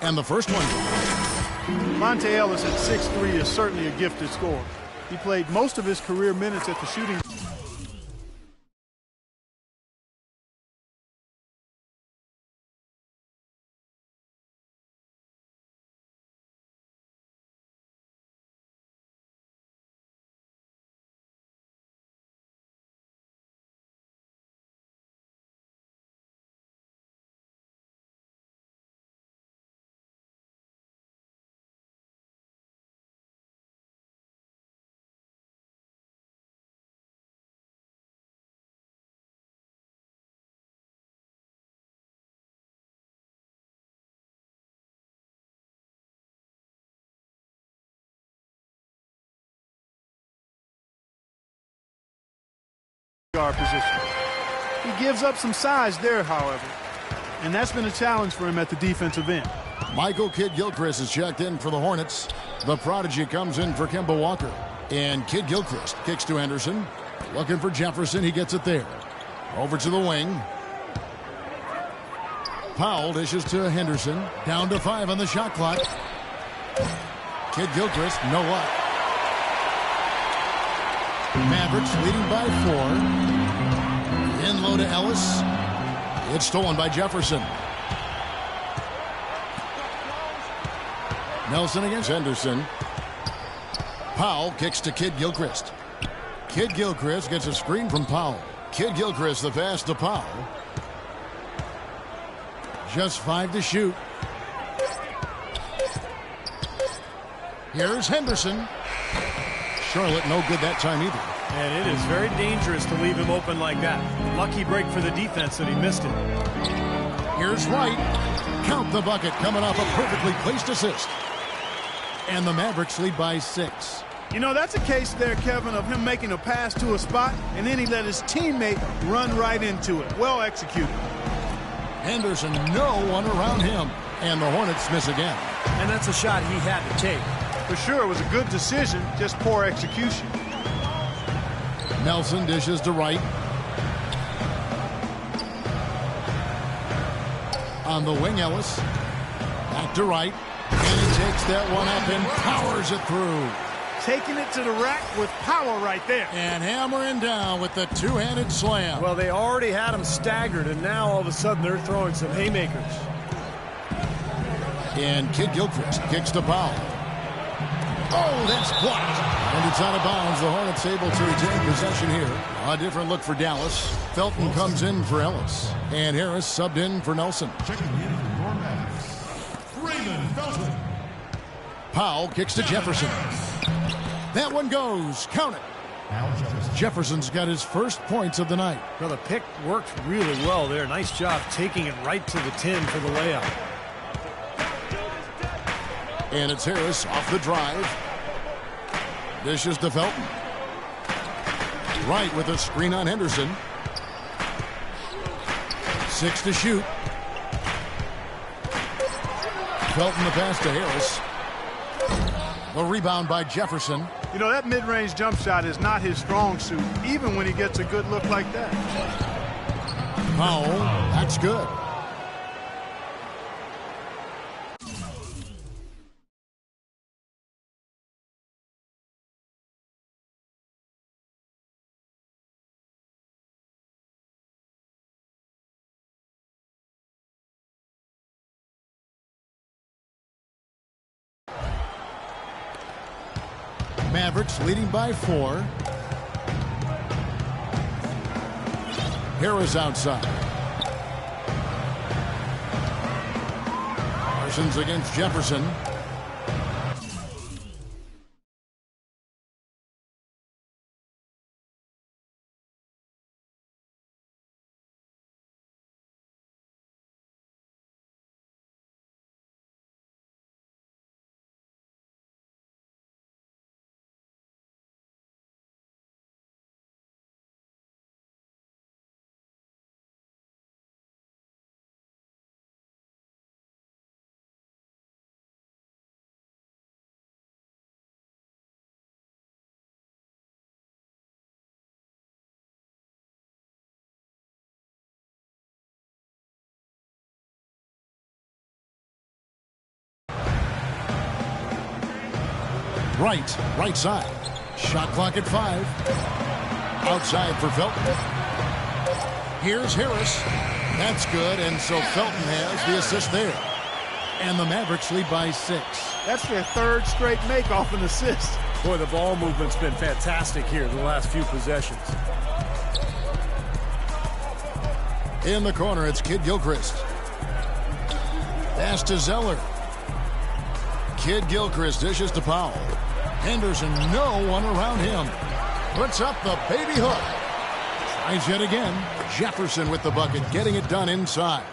And the first one. Monte Ellis at 6'3" is certainly a gifted scorer. He played most of his career minutes at the shooting. Guard position. He gives up some size there, however, and that's been a challenge for him at the defensive end. Michael Kidd-Gilchrist is checked in for the Hornets. The prodigy comes in for Kemba Walker. And Kidd-Gilchrist kicks to Henderson. Looking for Jefferson. He gets it there. Over to the wing. Powell dishes to Henderson. Down to 5 on the shot clock. Kidd-Gilchrist, no luck. Mavericks leading by 4. In low to Ellis. It's stolen by Jefferson. Nelson against Henderson. Powell kicks to Kidd-Gilchrist. Kidd-Gilchrist gets a screen from Powell. Kidd-Gilchrist the pass to Powell. Just 5 to shoot. Here's Henderson. Charlotte no good that time either. And it is very dangerous to leave him open like that. Lucky break for the defense that he missed it. Here's Wright. Count the bucket coming off a perfectly placed assist. And the Mavericks lead by 6. You know, that's a case there, Kevin, of him making a pass to a spot, and then he let his teammate run right into it. Well executed. Henderson, no one around him. And the Hornets miss again. And that's a shot he had to take. For sure, it was a good decision, just poor execution. Nelson dishes to Wright. On the wing, Ellis. Back to Wright. And he takes that one up and powers it through. Taking it to the rack with power right there. And hammering down with the two-handed slam. Well, they already had him staggered, and now all of a sudden they're throwing some haymakers. And Kidd-Gilchrist kicks to Powell. Oh, that's blocked. And it's out of bounds. The Hornets able to retain possession here. A different look for Dallas. Felton comes in for Ellis. And Harris subbed in for Nelson. Checking in for Mavericks, Raymond Felton. Powell kicks to Jefferson. That one goes. Count it. Jefferson's got his first points of the night. Well, the pick worked really well there. Nice job taking it right to the 10 for the layup. And it's Harris off the drive. Dishes to Felton. Wright with a screen on Henderson. 6 to shoot. Felton the pass to Harris. The rebound by Jefferson. You know, that mid-range jump shot is not his strong suit, even when he gets a good look like that. Powell, that's good. Mavericks leading by 4. Harris outside. Parsons against Jefferson. Right side. Shot clock at 5. Outside for Felton. Here's Harris. That's good, and so Felton has the assist there. And the Mavericks lead by 6. That's their third straight make off an assist. Boy, the ball movement's been fantastic here the last few possessions. In the corner, it's Kid Gilchrist. Pass to Zeller. Kid Gilchrist dishes to Powell. Henderson, no one around him. Puts up the baby hook. Tries yet again. Jefferson with the bucket, getting it done inside.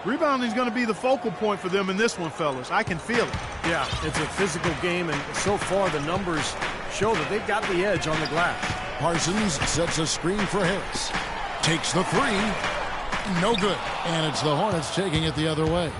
Rebounding is going to be the focal point for them in this one, fellas. I can feel it. Yeah, it's a physical game, and so far the numbers show that they've got the edge on the glass. Parsons sets a screen for Harris. Takes the 3. No good. And it's the Hornets taking it the other way.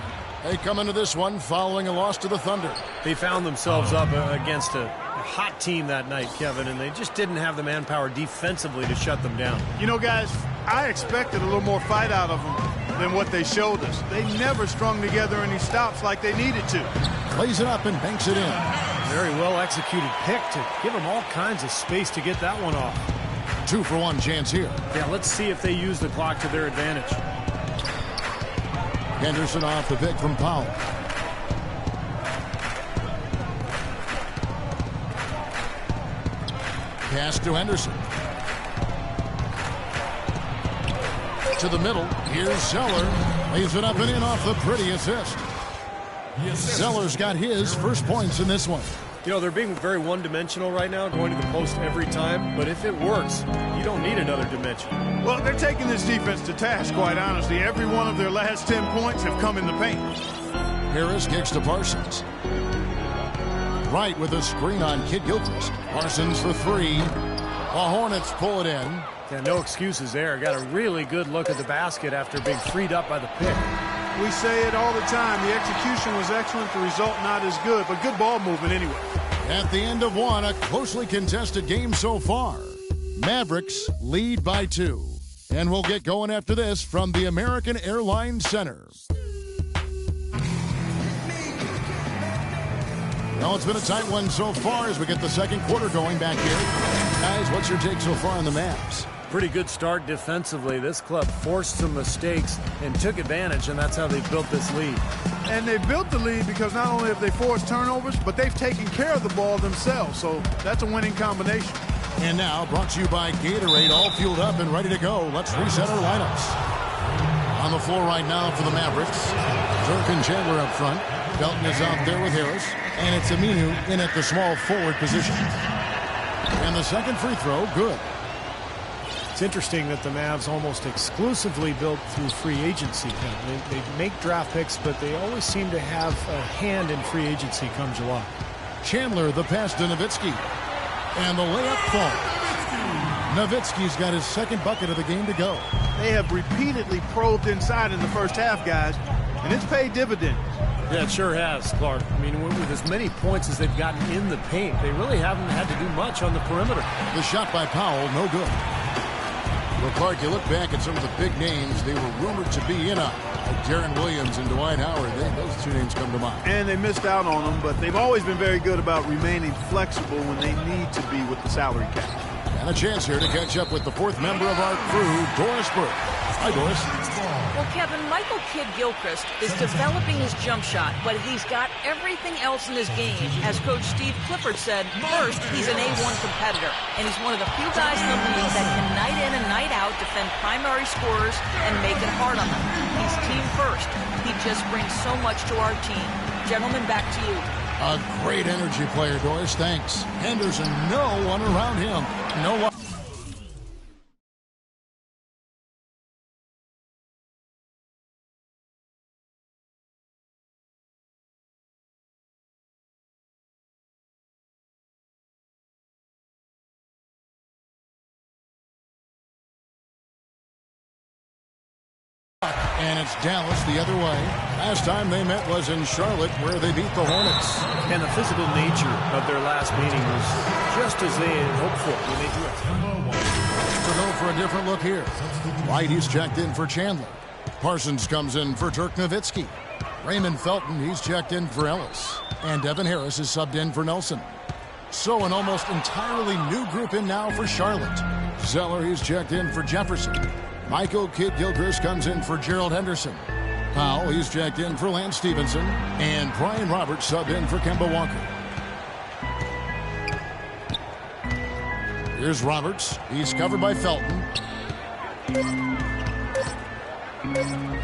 They come into this one following a loss to the Thunder. They found themselves up against a hot team that night, Kevin, and they just didn't have the manpower defensively to shut them down. You know, guys, I expected a little more fight out of them than what they showed us. They never strung together any stops like they needed to. Plays it up and banks it in. Very well executed pick to give them all kinds of space to get that one off. 2-for-1 chance here. Yeah, let's see if they use the clock to their advantage. Henderson off the pick from Powell. Pass to Henderson. To the middle. Here's Zeller. Lays it up and in off the pretty assist. Zeller's got his first points in this one. You know, they're being very one-dimensional right now, going to the post every time. But if it works, you don't need another dimension. Well, they're taking this defense to task, quite honestly. Every one of their last 10 points have come in the paint. Harris kicks to Parsons. Right with a screen on Kid Gilchrist. Parsons for 3. The Hornets pull it in. Yeah, no excuses there. Got a really good look at the basket after being freed up by the pick. We say it all the time. The execution was excellent. The result not as good, but good ball movement anyway. At the end of one, a closely contested game so far. Mavericks lead by 2. And we'll get going after this from the American Airlines Center. Well, it's been a tight one so far as we get the second quarter going back here. Guys, what's your take so far on the Mavs? Pretty good start defensively. This club forced some mistakes and took advantage, and that's how they built this lead. And they built the lead because not only have they forced turnovers, but they've taken care of the ball themselves. So that's a winning combination. And now, brought to you by Gatorade, all fueled up and ready to go. Let's reset our lineups. On the floor right now for the Mavericks, Dirk and Chandler up front. Felton is out there with Harris. And it's Aminu in at the small forward position. And the second free throw, good. It's interesting that the Mavs almost exclusively built through free agency. They make draft picks, but they always seem to have a hand in free agency come July. Chandler, the pass to Nowitzki. And the layup falls. Nowitzki's got his second bucket of the game to go. They have repeatedly probed inside in the first half, guys, and it's paid dividends. Yeah, it sure has, Clark. I mean, with as many points as they've gotten in the paint, they really haven't had to do much on the perimeter. The shot by Powell, no good. Well, Clark, you look back at some of the big names they were rumored to be in on, like Deron Williams and Dwight Howard. Those two names come to mind. And they missed out on them, but they've always been very good about remaining flexible when they need to be with the salary cap. And a chance here to catch up with the fourth member of our crew, Doris Burke. Hi, Doris. Well, Kevin, Michael Kidd-Gilchrist is developing his jump shot, but he's got everything else in his game. As Coach Steve Clifford said, first, he's an A1 competitor, and he's one of the few guys in the league that can night in and night out defend primary scorers and make it hard on them. He's team first. He just brings so much to our team. Gentlemen, back to you. A great energy player, Doris. Thanks. Henderson, no one around him. No one. And it's Dallas the other way. Last time they met was in Charlotte, where they beat the Hornets. And the physical nature of their last meeting was just as they had hoped for when they drew it. To go for a different look here. White, he's checked in for Chandler. Parsons comes in for Dirk Nowitzki. Raymond Felton, he's checked in for Ellis. And Devin Harris is subbed in for Nelson. So an almost entirely new group in now for Charlotte. Zeller, he's checked in for Jefferson. Michael Kidd-Gilchrist comes in for Gerald Henderson. Powell, he's checked in for Lance Stevenson. And Brian Roberts subbed in for Kemba Walker. Here's Roberts. He's covered by Felton.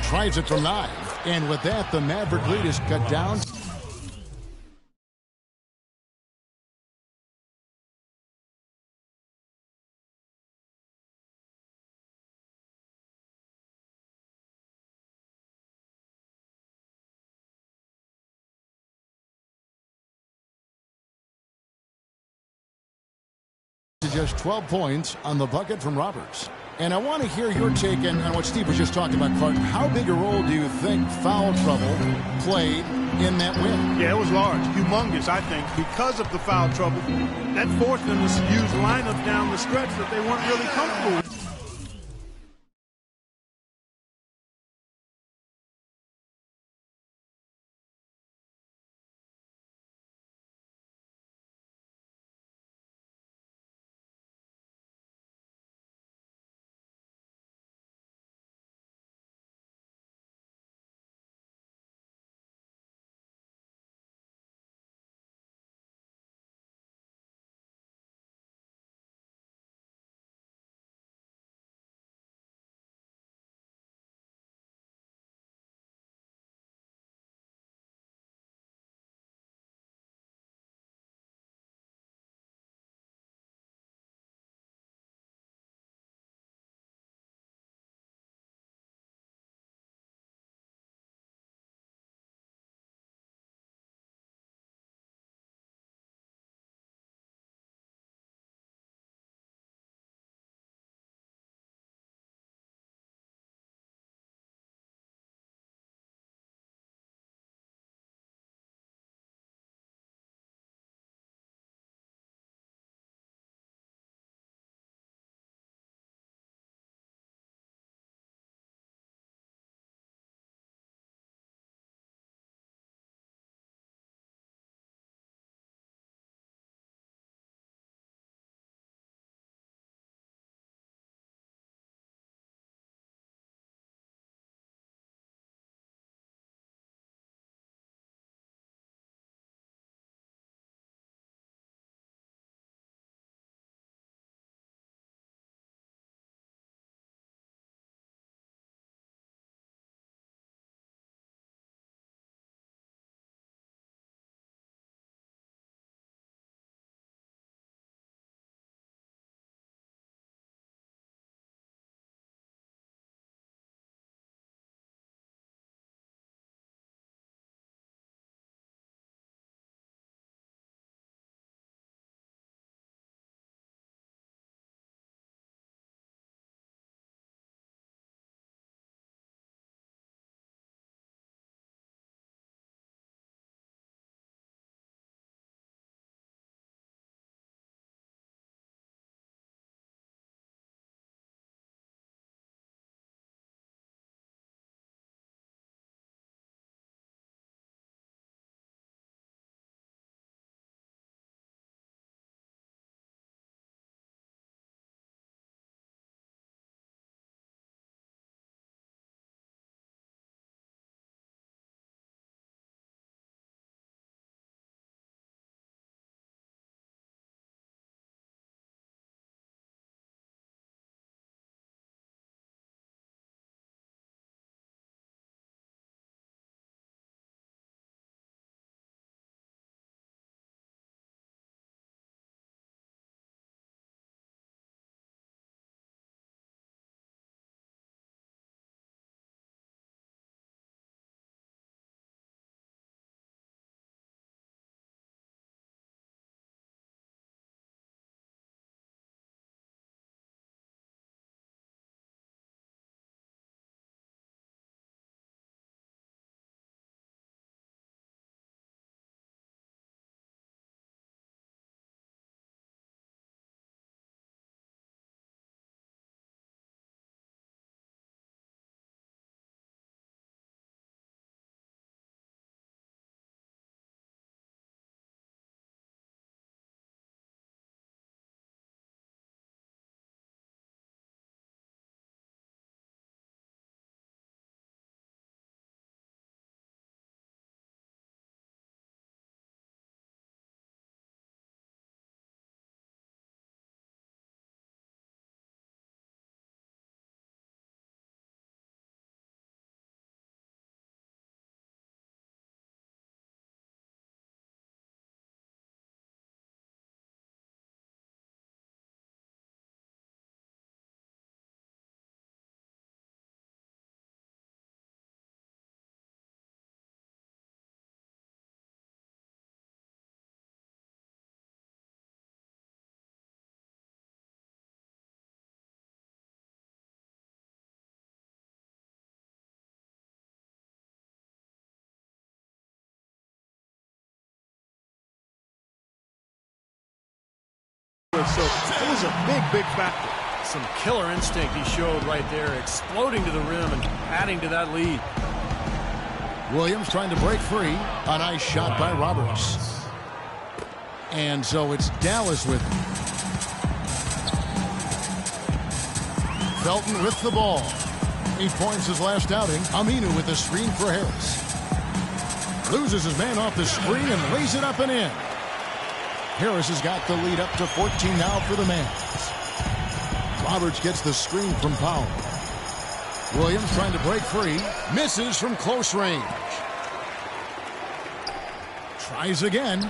Tries it from 9. And with that, the Maverick lead is cut down. Just 12 points on the bucket from Roberts. And I want to hear your take on what Steve was just talking about, Clark. How big a role do you think foul trouble played in that win? Yeah, it was large, humongous, I think, because of the foul trouble. That forced them to use lineups down the stretch that they weren't really comfortable with. So it was a big factor. Some killer instinct he showed right there, exploding to the rim and adding to that lead. Williams trying to break free. A nice shot by Roberts. And so it's Dallas with it. Felton with the ball. 8 points his last outing. Aminu with the screen for Harris. Loses his man off the screen and lays it up and in. Harris has got the lead up to 14 now for the Mavs. Roberts gets the screen from Powell. Williams trying to break free. Misses from close range. Tries again.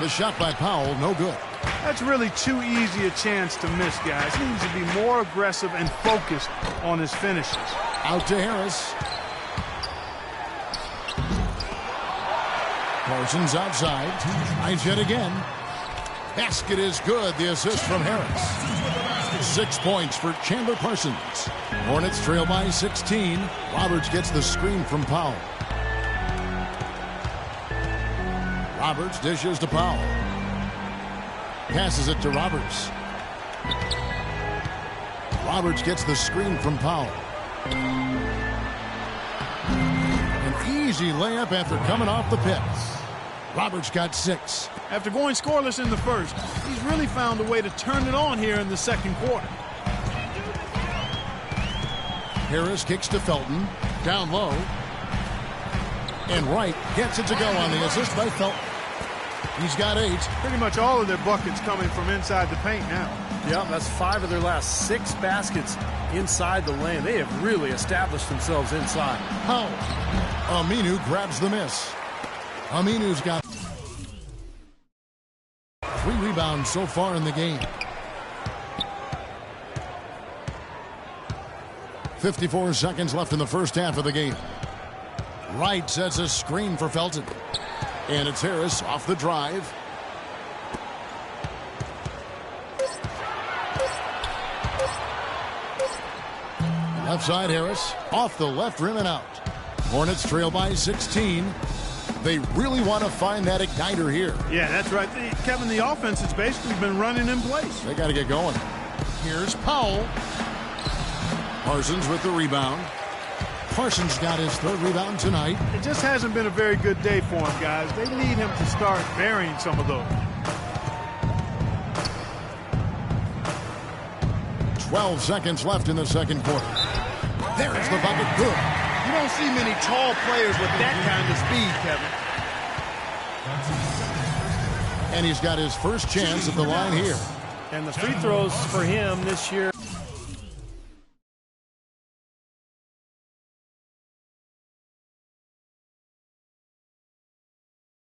The shot by Powell, no good. That's really too easy a chance to miss, guys. He needs to be more aggressive and focused on his finishes. Out to Harris. Parsons outside. Tries yet again. Basket is good. The assist from Harris. 6 points for Chandler Parsons. Hornets trail by 16. Roberts gets the screen from Powell. Roberts dishes to Powell. Passes it to Roberts. Roberts gets the screen from Powell. An easy layup after coming off the pick. Roberts got 6. After going scoreless in the first, he's really found a way to turn it on here in the second quarter. Harris kicks to Felton. Down low. And Wright gets it to go on the assist by Felton. He's got 8. Pretty much all of their buckets coming from inside the paint now. Yeah, that's 5 of their last 6 baskets inside the lane. They have really established themselves inside. Powell. Aminu grabs the miss. Aminu's got 3 rebounds so far in the game. 54 seconds left in the first half of the game. Wright sets a screen for Felton. And it's Harris off the drive. Left side Harris. Off the left rim and out. Hornets trail by 16. They really want to find that igniter here. Yeah, that's right. Kevin, the offense has basically been running in place. They got to get going. Here's Powell. Parsons with the rebound. Parsons got his 3rd rebound tonight. It just hasn't been a very good day for him, guys. They need him to start burying some of those. 12 seconds left in the second quarter. There's the bucket. Good. You don't see many tall players with that kind of speed, Kevin. And he's got his first chance at the line here. And the free throws for him this year.